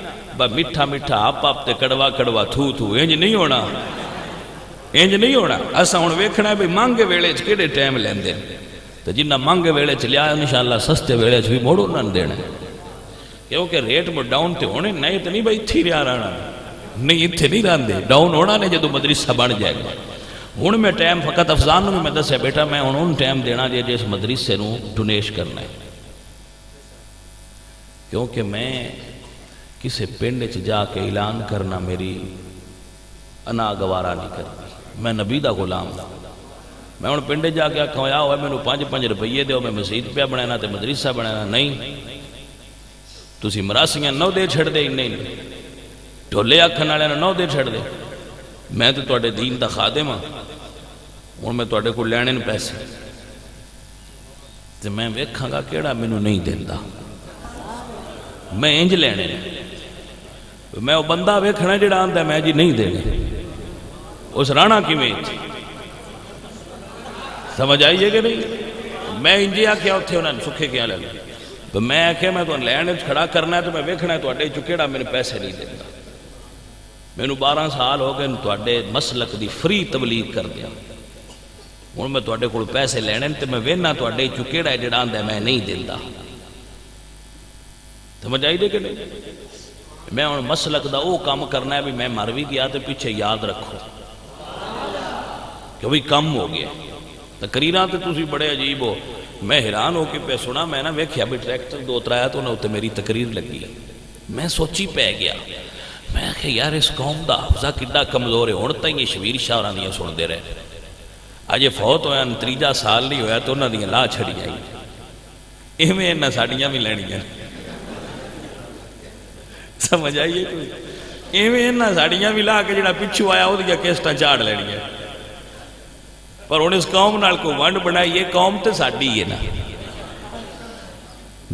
میٹھا میٹھا آپ تے کڑوا کڑوا تھو تھو, انج نہیں ہونا, انج نہیں ہونا. اساں ہن ویکھنا ہے بھئی مانگے ویلے چ کیڑے ٹائم لیندے تے جنہ مانگے ویلے چ لیا انشاءاللہ سستے ویلے چ بھی موڑ انہاں نوں دینا, کیونکہ ریٹ میں ڈاؤن تے ہونے نہیں تے نہیں بھئی ایتھے رہیا رہنا, نہیں ایتھے نہیں رہندے, ڈاؤن ہونا نے جدوں مدرسہ بن جائے گا. ہن میں ٹائم فقط افضان نوں میں دسیا بیٹا میں ہن ان ٹائم دینا جے جس مدرسے نوں ڈونیش کرنا ہے, کیونکہ میں کسے پنڈ چ جا کے اعلان کرنا میری انا گوارا نہیں کرتی. میں نبی دا غلام دا, میں ہن پنڈ جا کے آکھاں یا ہوئے مینوں 5 روپیے دیو میں مسجد پہ بنانا تے مدرسہ بنانا. نہیں تسی مراسیاں نو دے چھڑ دے, نہیں ڈھولے آکھن والے نو دے چھڑ دے. میں تے تواڈے دین دا خادم ہاں, ہن میں تواڈے کول لینے نے پیسے تے میں ویکھاں گا کیڑا مینوں نہیں دیندا, میں انج لینے نے. میں وہ بندہ ویکھنا جڑا آندا میں جی نہیں دینے, اس رانا کیویں سمجھ آئیے کہ نہیں؟ میں انجی آکھیا اتھے انہوں نے سکھے کیا لگا تو میں آکھیا میں تو لین کھڑا کرنا ہے تو میں ویکھنا ہے تو اڈے چکیڑا میرے پیسے نہیں دینا. میں 12 سال ہو گئے تو اڈے مسلک دی فری تبلیغ کر دیا. ہوں میں تے کو پیسے لینے تو میں وہنا تے چکیڑا جڑا آدھا میں نہیں دینا. سمجھ آئی دے کہ نہیں؟ میں ہوں مسلک دا وہ کام کرنا ہے بھی میں مر بھی گیا تو پیچھے یاد رکھو کہ بھئی کم ہو گیا. تقریراں تے تسی بڑے عجیب ہو. میں حیران ہو کے پہ سنا میں نہ ویکھیا بھی ٹریکٹر 2 آیا تو انہوں تے میری تقریر لگی. میں سوچی پہ گیا میں کہ یار اس قوم دا حافظہ کڈا کمزور ہے. ہن تائیں شبیر شاہ ہوراں دیاں سن دے رہے. اجے فوت ہویا 3 سال نہیں ہویا تو انہاں دیاں لا چھڑی آئی. ایویں انہاں ساڈیاں بھی لینیاں. سمجھ آئیے کوئی؟ ایویں انہاں ساڈیاں بھی لا کے جڑا پچھو آیا وہ کیسٹاں چاڑ لینیاں. پر ہن اس قوم نال کو ونڈ بنائی. یہ قوم تے ساڈی ہے نا.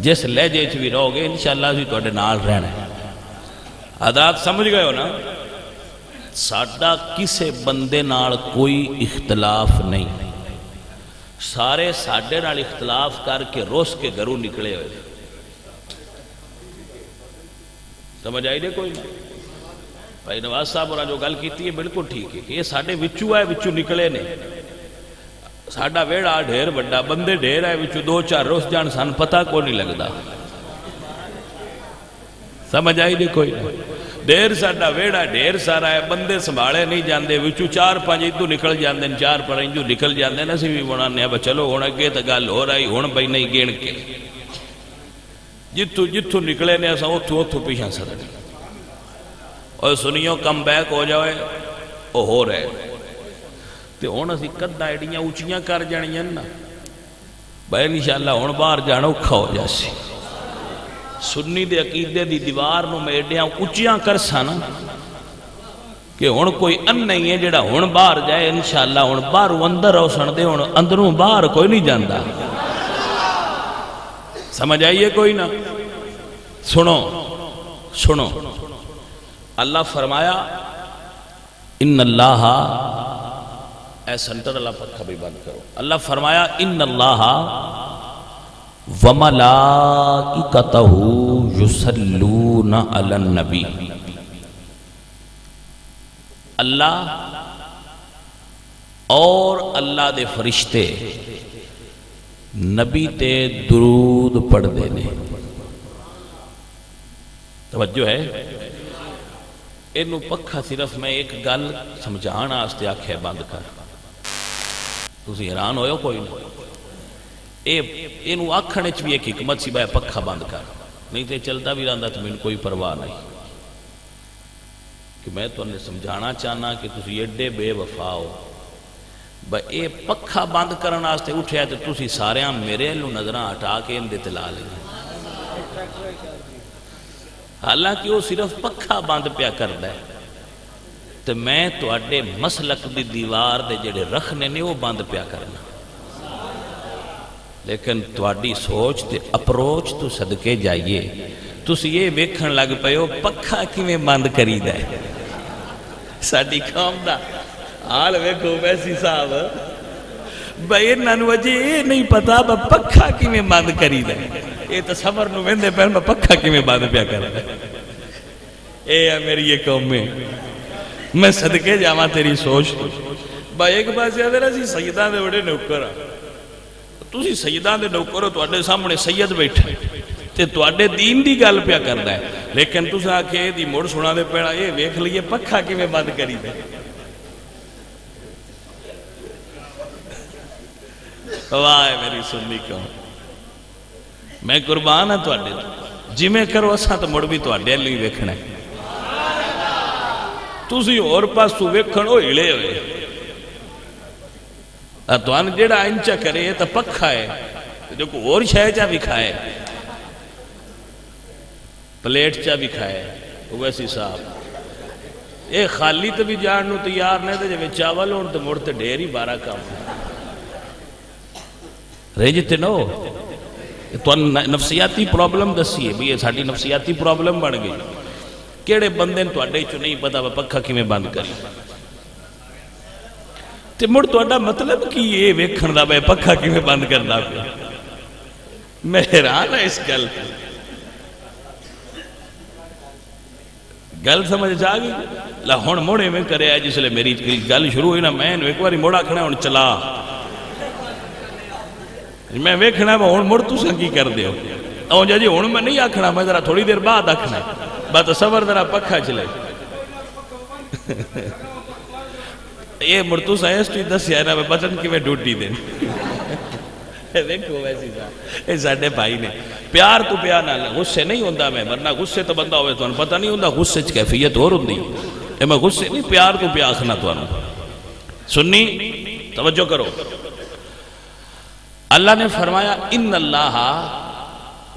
جس لہجے چ بھی رہو گے انشاءاللہ اسی تواڈے نال رہنا ہے. حضرات سمجھ گئے ہو نا؟ ساڈا کسے بندے نال کوئی اختلاف نہیں. سارے ساڈے نال اختلاف کر کے روس کے گھروں نکلے ہوئے. سمجھ آئی دے کوئی نہیں؟ بھائی نواز صاحب اور جو گل کیتی ہے بالکل ٹھیک ہے کہ یہ ساڈے وچوں آئے وچوں نکلے نے. ساڈا ویڑا ڈھیر بڑا بندے ڈھیر آئے وچوں 2-4 روس جان سان پتہ کو نہیں لگدا. سمجھ آئی دے کوئی نہیں؟ ڈھیر ساڈا ویڑا ڈھیر سارا ہے بندے سنبھالے نہیں جاندے وچوں 4-5 ادھر نکل جاندے 4 انجو نکل جاندے. اسی بھی بنانے اب چلو ہن اگے تے گل ہو رہی ہن بھائی نہیں گن کے جتھوں نکلے نے اساں اوتھوں پیچھے سڑنے. اور سنیو کم بیک ہو جائے وہ ہو رہے تے ہن اسی قداں ایڈیاں اونچیاں کر جانیاں نا بھائی انشاءاللہ ہن باہر جانا اوکھا ہو جاسی. سنی دے عقیدے دی دیوار نو میں ایڈیاں اونچیاں کرساں نا کہ ہن کوئی ان نہیں ہے جڑا ہن باہر جائے انشاءاللہ ہن باہروں اندر ہو سن دے ہن اندروں باہر کوئی نہیں جاندا. سمجھ آئیے کوئی نہ؟ سنو سنو اللہ فرمایا ان اللہ اے سنٹر اللہ پتھا بھی بند کرو. اللہ فرمایا ان اللہ وملائکتہ یصلون علی النبی. اللہ اور اللہ دے فرشتے نبی تے درود پڑھ دینے. توجہ ہے؟ انہوں پکھا صرف میں ایک گل سمجھانا آستے آکھے بند کر. تسی حیران ہوئے کوئی نہیں؟ انہوں آکھنے چ بھی ایک حکمت سی بھائی پکھا بند کر. نہیں تے چلتا بھی رہندا تو میں کوئی پرواہ نہیں. کہ میں تو انہیں سمجھانا چاہنا کہ تسی ایڈے بے وفا ہو. بھائی اے پکھا بند کرنا آستے اٹھے ہے تو تسی سارے ہم میرے لو نظرہ ہٹا کے اندے تلا لیں. حالانکہ وہ صرف پکھا بند پیا کردا ہے تو میں تو اڈے مسلک دی دیوار دے جڑے رکھنے نے وہ بند پیا کرنا. لیکن تواڈی سوچ تے اپروچ تو صدقے جائیے تسی یہ ویکھن لگ پئے ہو پکھا کیویں بند کریدا ہے. ساڈی قوم دا حال ویکھو ویسی صاحب بھائی انہاں نوں اجے یہ نہیں پتا پکھا کیویں بند کریدا ہے. یہ تصور نو ویندے پہل میں پکھا کیویں بند پیا کردا ہے. اے ہے میری یہ قوم میں میں صدقے جاواں تیری سوچ تو. بھائی ایک بات یاد ہے سی سیداں دے بڑے نوکر ہاں. تسی سیداں دے نوکر ہو تواڈے سامنے سید بیٹھا تے تواڈے دین دی گل پیا کردا ہے لیکن تساں آکھے دی مڑ سنا دے پیڑا یہ ویکھ لئیے پکھا کیویں بند کریدا ہے. واہ میری سنی قوم میں قربان ہاں تواڈے جی میں کرو اساں تو مڑ بھی تواڈے لئی ویکھنا ہے. تسی اور پاسوں ویکھن او ہلے ہوئے توان جیڑا انچا کرے تو پکھا ہے جو کو اور شے چا بھی کھائے پلیٹ چا بھی کھائے ویسی صاحب اے خالی تو بھی جان نو تیار نہیں تھے جب چاول ہون تو مڑتے ڈیری 12 کام رجتے نو تو نفسیاتی پرابلم دسی ہے بھی یہ ساڑی نفسیاتی پرابلم بڑھ گئی. کیڑے بندے تو اڈے چو نہیں پتا پکھا کی میں بند کری. تے مڑ تہاڈا مطلب کی یہ ویکھن دا میں پکھا کیویں بند کرنا پیا؟ میں حیران ہے اس گل تے۔ گل سمجھ آ گئی؟ لا ہن موڑے میں کرے جس لئے میری گل شروع ہوئی نا میں ایک باری موڑا کھڑا ہن چلا میں ویکھنا ہے ہن مڑ تساں کی کر دیو او جی ہن میں نہیں آکھنا میں ذرا تھوڑی دیر بعد آکھنا بات صبر ذرا پکھا چلے یہ مرتو سائنس تو دسیا ہے نا میں بٹن کی میں ڈوٹی دیں دیکھو ویسی بات یہ ساڈے بھائی نے پیار تو پیار نہ غصے نہیں ہوندا میں ورنہ غصے تو بندہ ہوئے تو پتہ نہیں ہوندا غصے چ کیفیت اور ہوندی اے میں غصے نہیں پیار تو پیار آکھنا تو سنی توجہ کرو اللہ نے فرمایا ان اللہ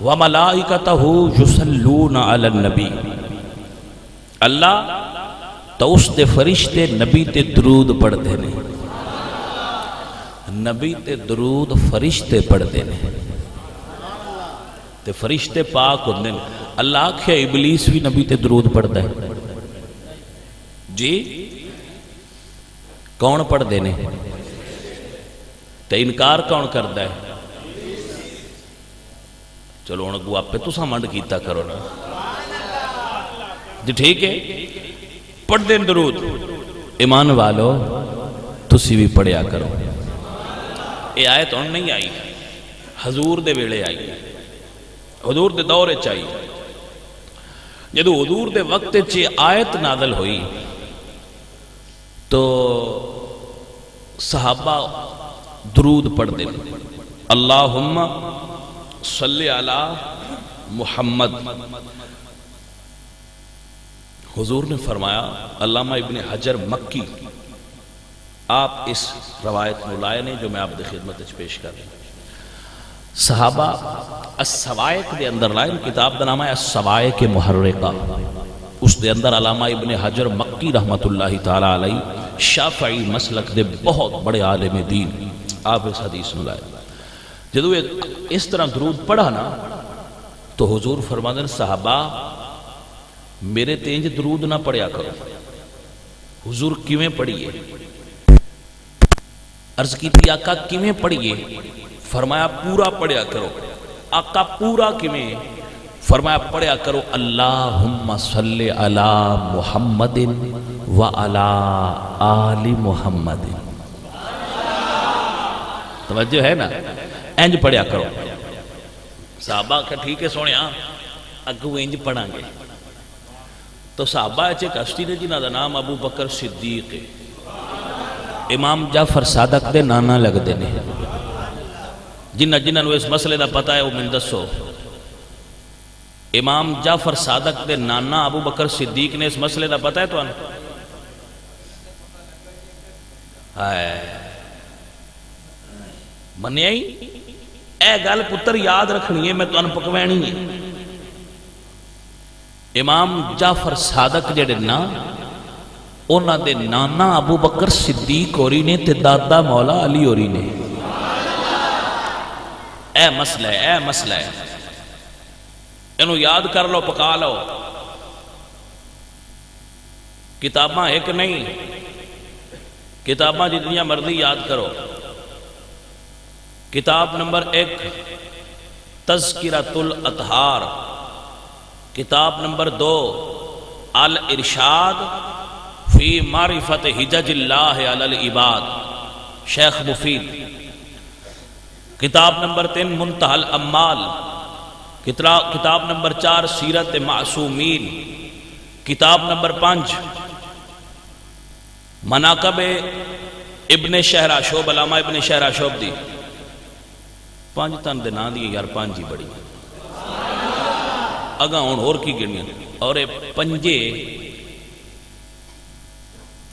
وملائکتہ یصلون علی النبی اللہ تو اس دے فرشتے نبی تے درود پڑھ دینے نبی تے درود فرشتے پڑھ دینے تے فرشتے پاک ہوندے اللہ آکھیا ابلیس بھی نبی تے درود پڑھ دے جی کون پڑھ دینے تے انکار کون کر دے چلو انہوں آپ پہ تو سامنڈ کیتا کرو نا جی ٹھیک ہے پڑھ دیں درود ایمان والو تسی بھی پڑھیا کرو یہ آیت ان نہیں آئی حضور دے ویلے آئی حضور دے دورے چاہی جدو حضور دے وقت چی آیت نازل ہوئی تو صحابہ درود پڑھ دیں اللہم صلی علی محمد حضور نے فرمایا علامہ ابن حجر مکی آپ اس روایت میں لائے نے جو میں آپ دے خدمت پیش کر رہا ہوں صحابہ السوائق دے اندر لائے کتاب دا نام ہے السوائق محرقہ اس دے اندر علامہ ابن حجر مکی رحمت اللہ تعالی علیہ شافعی مسلک دے بہت بڑے عالم دین آپ اس حدیث میں لائے جدو اس طرح درود پڑھا نا تو حضور فرماتے ہیں صحابہ میرے تینج درود نہ پڑھیا کرو حضور کیویں پڑھئے عرض کی تھی آقا کیویں پڑھئے فرمایا پورا پڑھیا کرو آقا پورا کیویں فرمایا پڑھیا کرو اللہم صلی علی محمد وعلی آل محمد توجہ ہے نا انج پڑھیا کرو صحابہ کہ ٹھیک ہے سونیا اگو انج پڑھاں گے تو صحابہ اچھے کشتی نے جنہ دا نام ابو بکر صدیق امام جعفر صادق دے نانا لگ دینے جنہ اس مسئلے دا پتہ ہے وہ من دسو امام جعفر صادق دے نانا ابو بکر صدیق نے اس مسئلے دا پتہ ہے تو منی آئی اے گل پتر یاد رکھنی ہے میں تو پکوینی ہے امام جعفر صادق جڑے نا اونا دے نانا ابو بکر صدیق ہوری نے تے دادا مولا علی ہوری نے اے مسئلہ ہے اے مسئلہ ہے انہوں یاد کر لو پکا لو کتاباں ایک نہیں کتاباں جتنی مرضی یاد کرو کتاب نمبر 1 تذکرۃ الاطہار کتاب نمبر 2 الارشاد فی معرفت حجج اللہ علی العباد شیخ مفید کتاب نمبر 3 منتہی الامال کتاب نمبر 4 سیرت معصومین کتاب نمبر 5 مناقب ابن شہراشوب علامہ ابن شہراشوب دی 5 تن دے نا دی یار 5 ہی بڑی اگاں ہون اور کی گنی اور پنجے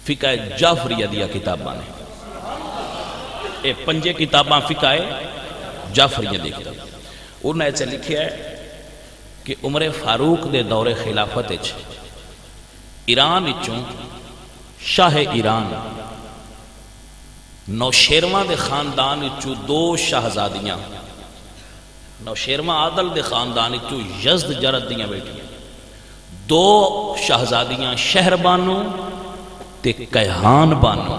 فقہ جعفریہ دیا کتاباں نے اے پنجے کتاباں فقہ جعفریہ دی کتاب انہوں نے ایسے لکھیا ہے کہ عمر فاروق دے دور خلافت ایران اچھوں شاہ ایران نوشیروان دے خاندان اچھو 2 شہزادیاں نوشیروان عادل دے خاندان اچھو یزد جرد دیاں بیٹھیں 2 شہزادیاں شہر بانو تے کیہان بانو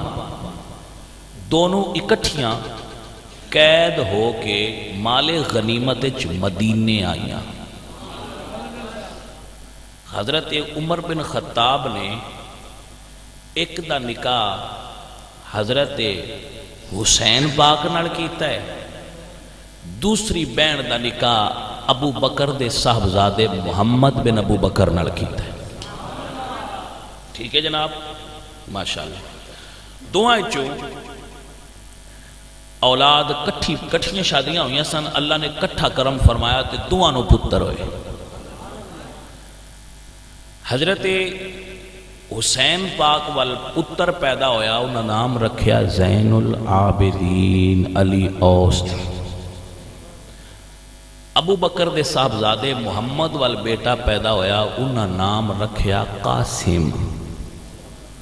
دونوں اکٹھیاں قید ہو کے مال غنیمت مدینے آئیاں۔ حضرت عمر بن خطاب نے ایک دا نکاح حضرت حسین پاک نال کیتا ہے، دوسری بہن دا نکاح ابو بکر دے صاحبزادے محمد بن ابو بکر نال کیتا ہے۔ ٹھیک ہے جناب، ماشاءاللہ۔ دعائیں چوں اولاد کٹھیاں شادیاں ہوئیاں سن، اللہ نے کٹھا کرم فرمایا تے دعانوں پتر ہوئے۔ حضرت حسین پاک وال پتر پیدا ہویا، انہاں نام رکھیا زین العابدین علی اوست۔ ابو بکر دے صاحبزادے محمد وال بیٹا پیدا ہویا، انہاں نام رکھیا قاسم۔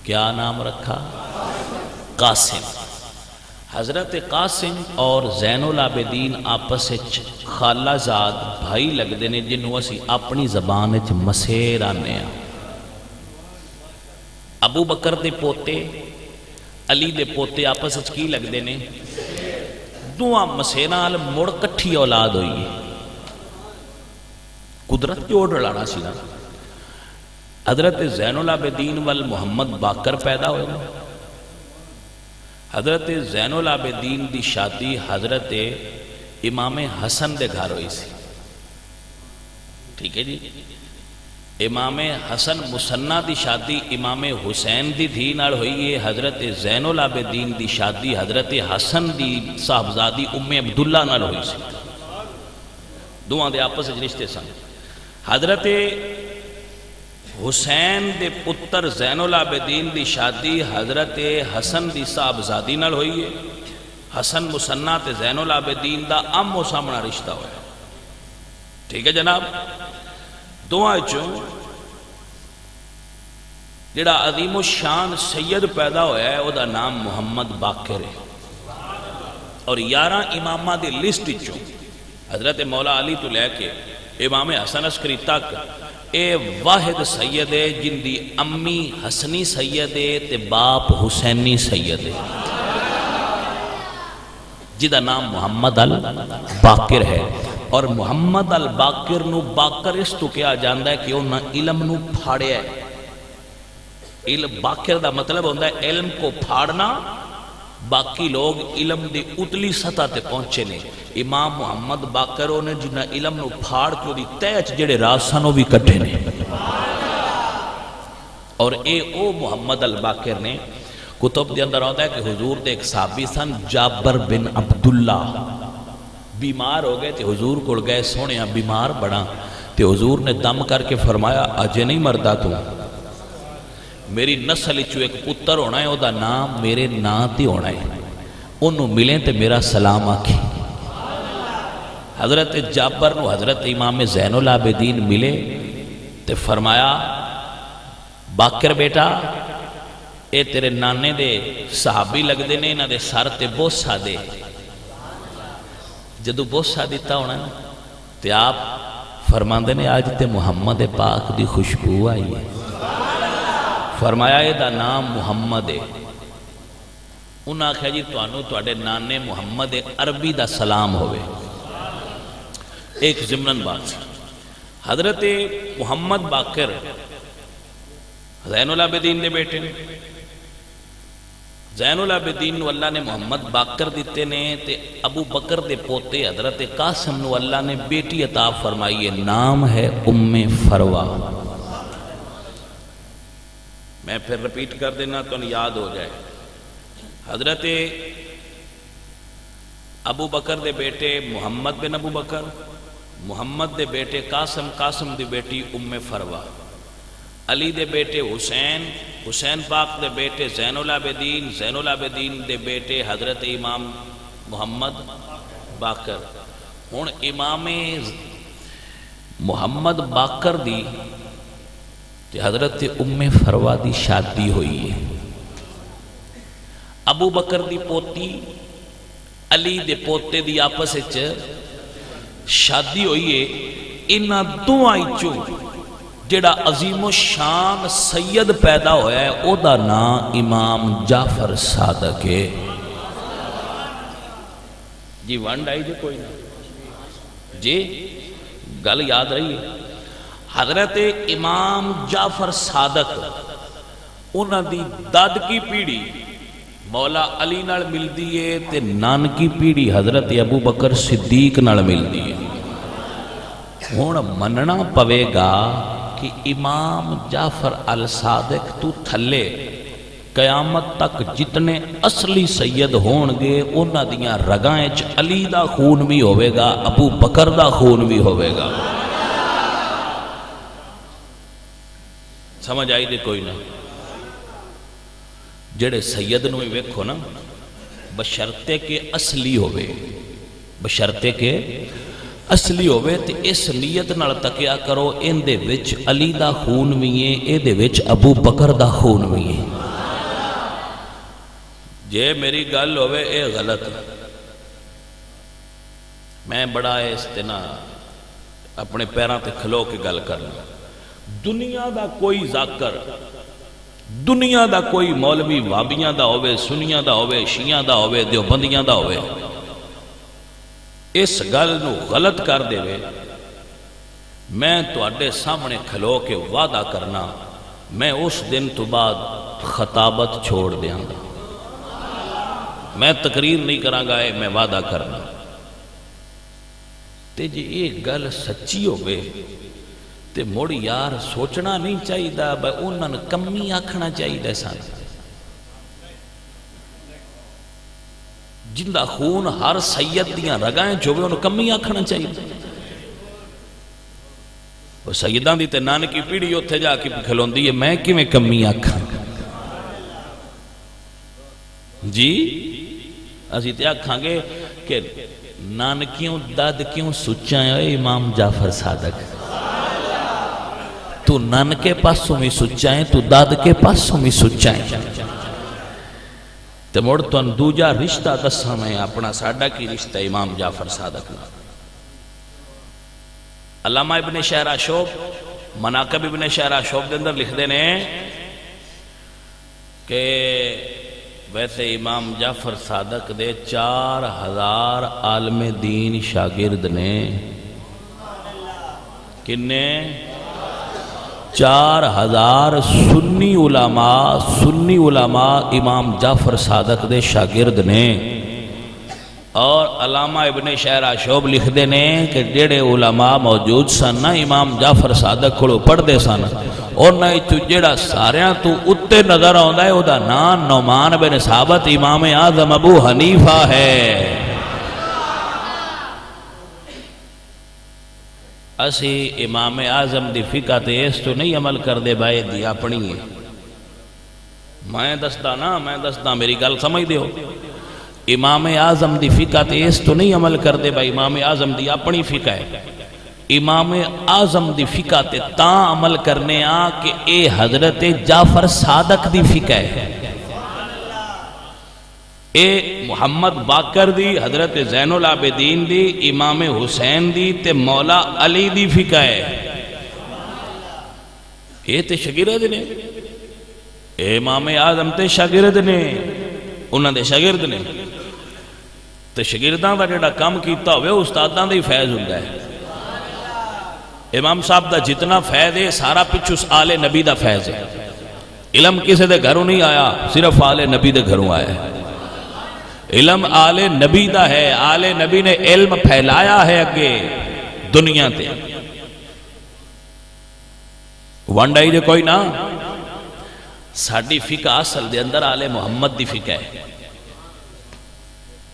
کیا نام رکھا؟ قاسم۔ حضرت قاسم اور زین العابدین آپس خالہ زاد بھائی لگدے نے، جنہوں اسی اپنی زبان وچ مسیر آنے ہیں۔ ابو بکر دے پوتے علی دے پوتے آپس وچ کی لگدے نے؟ دعا مسیرال مڑ کٹھی اولاد ہوئی۔ قدرت جوڑ لانا سی نا۔ حضرت زین العابدین وال محمد باقر پیدا ہوئے۔ حضرت زین العابدین دی شادی حضرت امام حسن دے گھر ہوئی سی۔ ٹھیک ہے جی، امام حسن مسنہ دی شادی امام حسین دی دھی نال ہوئی ہے۔ حضرت زین العابدین دی شادی حضرت حسن دی صاحبزادی ام عبداللہ نال ہوئی سی۔ دونوں دے آپس رشتے سن۔ حضرت حسین دے پتر زین العابدین دی شادی حضرت حسن دی صاحبزادی نال ہوئی ہے۔ حسن مسنہ تے زین العابدین دا آمو سامنا رشتہ ہویا۔ ٹھیک ہے جناب، دعائیں چوں جڑا عظیم الشان سید پیدا ہویا ہے، او دا نام محمد باقر ہے۔ اور 11 امامہ دی لسٹ چوں حضرت مولا علی تو لے کے امام حسن عسکری تک اے واحد سید ہے جن دی امی حسنی سید ہے تے باپ حسینی سید ہے، جدا نام محمد الباقر ہے۔ اور محمد الباقر نو باقر اس تو کیا جاندہ ہے کہ انہاں علم نو پھاڑیا ہے۔ علم باقر دا مطلب ہوندہ ہے علم کو پھاڑنا، باقی لوگ علم دی اتلی سطح تے پہنچے نے۔ امام محمد باقروں نے جنہ علم نو پھاڑ کے دی تیچ جڑے راسانوں بھی کٹھے نے۔ اور اے او محمد الباقر نے کتب دے اندر ہوتا ہے کہ حضور دے ایک صحابی سن جابر بن عبداللہ، بیمار ہو گئے تے حضور کو گئے، سونے بیمار بڑا تے حضور نے دم کر کے فرمایا اجے نہیں مردہ تو، میری نسل چو ایک پتر ہونا ہے، او دا نام میرے نام تی ہونا ہے، انہوں ملیں تے میرا سلام آکھی۔ حضرت جابر نو حضرت امام زین العابدین ملے تے فرمایا باقر بیٹا اے تیرے نانے دے صحابی لگ دے نے، انہاں دے سر تے بوسا دے۔ جدو بوسا دیتا ہونا ہے تے آپ فرماندے نے آج تے محمد پاک دی خوشبو آئی ہے۔ فرمایا اے دا نام محمد ہے۔ انہاں کہا جی توانو توڑے نانے محمد عربی دا سلام ہوئے۔ ایک ضمنن بات سی، حضرت محمد باقر زین العابدین دے بیٹے نے، زین العابدین نو اللہ نے محمد باقر دیتے نے تے ابو بکر دے پوتے حضرت قاسم نو اللہ نے بیٹی عطا فرمائی ہے، نام ہے ام فروا۔ میں پھر رپیٹ کر دینا تو یاد ہو جائے۔ حضرت ابو بکر دے بیٹے محمد بن ابو بکر، محمد دے بیٹے قاسم، قاسم دی بیٹی ام فروا، علی دے بیٹے حسین، حسین پاک دے بیٹے زین العابدین، زین العابدین دے بیٹے حضرت امام محمد باقر۔ ہن امام محمد باقر دی تے حضرت ام فروا دی شادی ہوئی ہے۔ ابو بکر دی پوتی علی دے پوتے دی آپس شادی ہوئی ہے۔ انہاں دعائیں چوں جڑا عظیم و شان سید پیدا ہویا ہے او دا نام امام جعفر صادق ہے۔ جی ونڈ آئی جی کوئی نہ جی گل یاد رہی ہے حضرت امام جعفر صادق انہاں دی داد کی پیڑی مولا علی نال ملدی ہے تے نان کی پیڑی حضرت ابو بکر صدیق نال ملدی ہے ہون مننا پوے گا کہ امام جعفر الصادق تو تھلے قیامت تک جتنے اصلی سید ہون گے انہاں دیاں رگائیں چ علی دا خون بھی ہوئے گا ابو بکر دا خون بھی ہوئے گا سمجھ آئی دے کوئی نہ جڑے سید نو ویکھو نا بشرطے کے اصلی ہوئے بشرطے کے اصلی ہوئے تے اس نیت نال تکیا کرو ان دے وچ علی دا خون بھی ہے اے دے وچ ابو بکر دا خون بھی ہے جے میری گل ہوئے اے غلط میں بڑا استنا اپنے پیراں تے کھلو کے گل کرنا دنیا دا کوئی ذاکر دنیا دا کوئی مولوی وابیاں دا ہوئے سنیاں دا ہوئے شیعہ دا ہوئے دیوبندیاں دا ہوئے اس گل نو غلط کر دے وے میں تو اڈے سامنے کھلو کے وعدہ کرنا میں اس دن تو بعد خطابت چھوڑ دیاں گا میں تقریر نہیں کراں گا میں وعدہ کرنا تے جی یہ گل سچی ہوئے تے موڑ یار سوچنا نہیں چاہیے دا بھائی انہوں نے کمی آکھنا چاہیے دا سان جندہ خون ہر سید دیاں رگائیں جو بھی انہوں کمی آکھنا چاہیے وہ سیدان دی تے نان کی پیڑی اتھے جا کے کھلون دی ہے میں کی میں کمی آکھا جی اسی تے آکھاں گے کہ نانکیوں داد کیوں سچائیں اے امام جعفر صادق تو نان کے پاسوں میں سچائیں تو داد کے پاسوں میں سچائیں تو موڑ تو اندوجہ رشتہ دسا میں اپنا ساڑھا کی رشتہ امام جعفر صادق علامہ ابن شہرہ شوب مناقب ابن شہرہ شوب دے اندر لکھ دینے کہ ویسے امام جعفر صادق دے 4000 عالم دین شاگرد نے کنے 4000 سنی علماء امام جعفر صادق دے شاگرد نے اور علامہ ابن شہرہ شعب لکھ دینے کہ جڑے علماء موجود سن نا امام جعفر صادق کھڑو پڑھ دے سن اور نہ تو جڑا ساریاں تو اتے نظر آندا ہے او دا نام نعمان بن ثابت امام اعظم ابو حنیفہ ہے اسی امام اعظم دی فقہ تے اس تو نہیں عمل کر دے بھائی دی اپنی ہے میں دستا میری گل سمجھ دے ہو امام اعظم دی فقہ تے اس تو نہیں عمل کر دے بھائی امام اعظم دی اپنی فقہ ہے امام اعظم دی فقہ تے تاں عمل کرنے آ کہ اے حضرت جعفر صادق دی فقہ ہے اے محمد باقر دی حضرت زین العابدین دی امام حسین دی تے مولا علی دی فقہ ہے اے تے شاگرد نے اے امام اعظم تے شاگرد نے انہاں دے شاگرد نے تے شاگرداں دا جڑا کام کیتا ہوئے استاداں دا ہی فیض ہوندا ہے امام صاحب دا جتنا فیض ہے سارا پچھو آل نبی دا فیض ہے علم کسے دے گھروں نہیں آیا صرف آل نبی دے گھروں آیا ہے علم آل نبی دا ہے آل نبی نے علم پھیلایا ہے اگے دنیا تے وانڈائی دے کوئی نا ساڑھی فقہ اصل دے اندر آل محمد دی فقہ ہے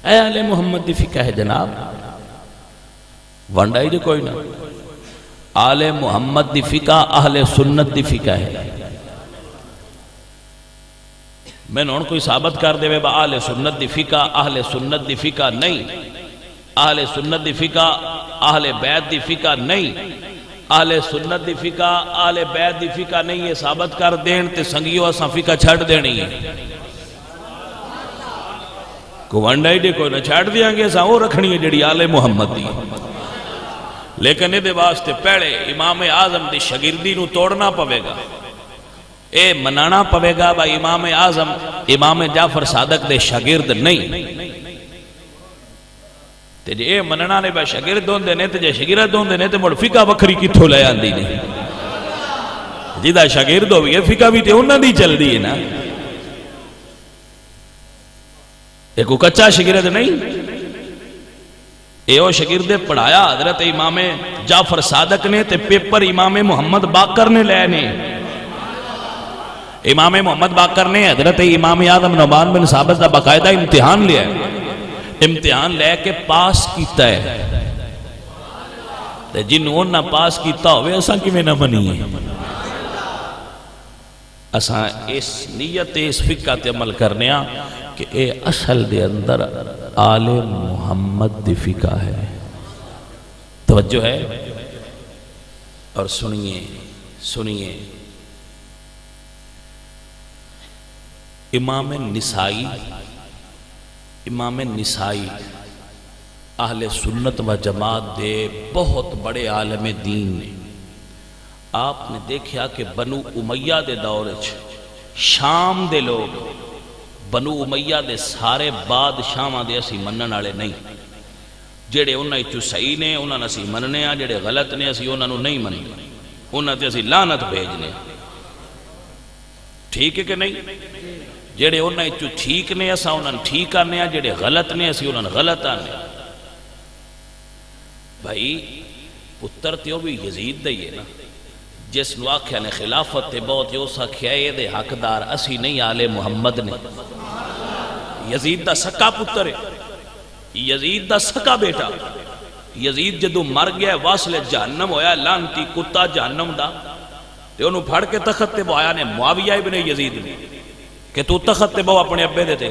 اے آل محمد دی فقہ ہے جناب وانڈائی دے کوئی نا آل محمد دی فقہ اہل سنت دی فقہ ہے میں نے ان کو ثابت کر دے با اہل سنت دی فقہ اہل سنت دی فقہ نہیں اہل سنت دی فقہ اہل بیت دی فقہ نہیں اہل سنت دی فقہ اہل بیت دی فقہ نہیں یہ ثابت کر دین تے سنگیوں اساں فقہ چھڑ دینی ہے کو ونڈائی دے کوئی نہ چھڑ دیاں گے اساں وہ رکھنی ہے جڑی آل محمد دی لیکن یہ دے واسطے پہلے امام اعظم دی شاگردی نو توڑنا پوے گا اے منانا پوے گا با امام اعظم امام جعفر صادق دے شاگرد نہیں تے جے اے مننا نے بے شاگرد ہوندے نے تے جے شاگرد ہوندے نے تے مڑ فقہ وکھری کتھوں لے آندی نے جیدہ شاگرد ہوئی ہے فقہ بھی تے انہاں دی چل دی ہے نا ایک کچا شاگرد نہیں اے او شاگرد پڑھایا حضرت امام جعفر صادق نے تے پیپر امام محمد باقر نے لے نے امام محمد باقر نے حضرت امام اعظم نعمان بن ثابت دا باقاعدہ امتحان لیا ہے امتحان لے کے پاس کیتا ہے تے جنہوں نہ پاس کیتا ہوئے اساں کیویں نہ منیے اساں اس نیت اس فقہ تے عمل کرنے ہاں کہ اے اصل دے اندر آل محمد دی فقہ ہے توجہ ہے اور سنیے سنیے امام نسائی اہل سنت و جماعت دے بہت بڑے عالم دین نے آپ نے دیکھا کہ بنو امیہ دے دور شام دے لوگ بنو امیہ دے سارے بادشاہاں دے اسی منن والے نہیں جڑے انہاں وچوں صحیح نے انہاں نوں اسی مننے ہاں جڑے غلط نے اسی انہاں نوں نہیں مننے انہاں تے اسی لعنت بھیجنے ٹھیک ہے کہ نہیں جڑے انہاں وچوں ٹھیک نے اساں انہاں نوں ٹھیک آنے ہاں جڑے غلط نے اسی انہاں نوں غلط آنے بھائی پتر تے او بھی یزید دا ہی ہے نا جس نو آکھیا نے خلافت تے بہت جو سکھیا اے دے حقدار اسی نہیں آل محمد نے یزید دا سکا پتر ہے یزید دا سکا بیٹا یزید جدو مر گیا واصل جہنم ہویا لانتی کتا جہنم دا تے انہوں پھڑ کے تخت تے بوایا نے معاویہ ابن یزید نے کہ تو تخت تے بوا اپنے ابے دیتے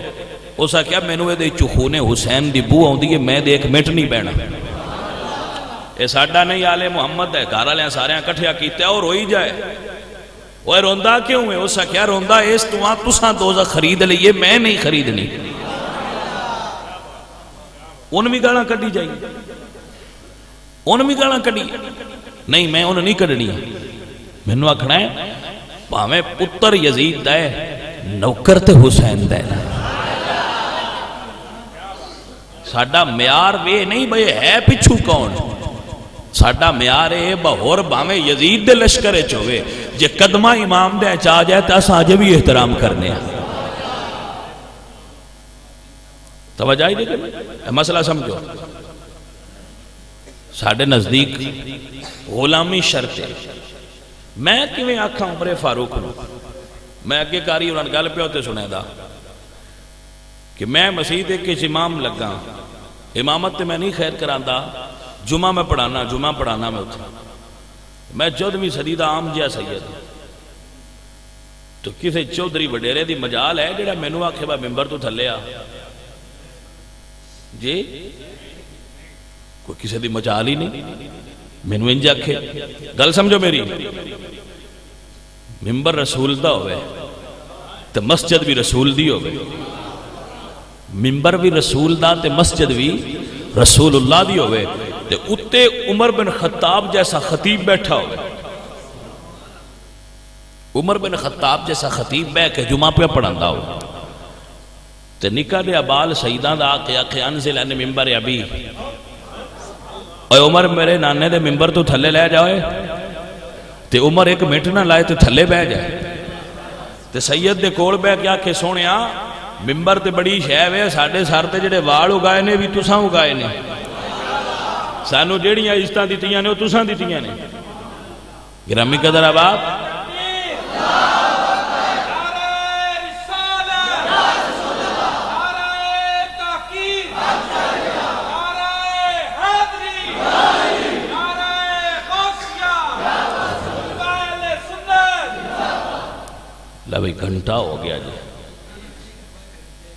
اسا کیا میں نوے دے چخون حسین دی بو آن دیئے میں دے ایک منٹ نہیں بینا اے ساڑھا نہیں آل محمد ہے گھارا لیں سارے ہیں کٹھیا کیتے اور ہوئی جائے وہ روندہ کیوں ہے اسا کیا روندہ اس تو آن تساں دوزہ خرید لئیے میں نہیں خریدنی ان بھی گانا کٹی جائیں ان بھی گانا کٹی نہیں میں انہوں نہیں کٹنی میں نے آکھنا ہے پاہمیں پتر یزید دائے نوکر تے حسین دائے ساڑھا میار وے نہیں بھئی ہے پچھو کون ساڑھا میار ہے بہور باہمیں یزید دے لشکرے چوئے جے قدمہ امام دے چاہ جائے تا ساجے بھی احترام کرنے ہیں توجہ ہی دیکھیں مسئلہ سمجھو ساڑھے نزدیک غلامی شرط ہے میں کیویں آکھا عمر فاروق ہوں میں اگے کاری انہوں نے گل پہ ہوتے سنے دا کہ میں مسجد کے امام لگا امامت تے میں نہیں خیر کراندہ جمعہ میں پڑھانا میں ہوتا میں 14ویں صدی دا عام جیا سید تو کسے چودھری وڈیرے دی مجال ہے جڑا مینوں آکھے با ممبر تو تھلے آ جی کوئی کسی دی مجال ہی نہیں مینوں انج آکھے گل سمجھو میری ممبر رسول دا ہوئے تے مسجد بھی رسول دی ہوئے ممبر بھی رسول دا تے مسجد بھی رسول اللہ دی ہوئے تے اتے عمر بن خطاب جیسا خطیب بیٹھا ہوئے عمر بن خطاب جیسا خطیب بے کہ جمعہ پہ پڑھاندہ ہوئے تے نکاح دے ابال سیدان دا آقے انزل ان ممبر ابی اے عمر میرے نانے دے ممبر تو تھلے لے جاؤے تے عمر ایک منٹ نہ لائے تے تھلے بہ جائے تے سید دے کول بہ کیا کہ سونیا ممبر تے بڑی شے وے ساڈے سر تے جڑے وال اگائے نے بھی تساں اگائے نے سانو جیڑیاں عزتاں دتیاں نے او تساں دتیاں نے گرامی قدر آباد بھئی گھنٹہ ہو گیا جی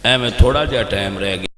اے میں تھوڑا جا ٹائم رہ گیا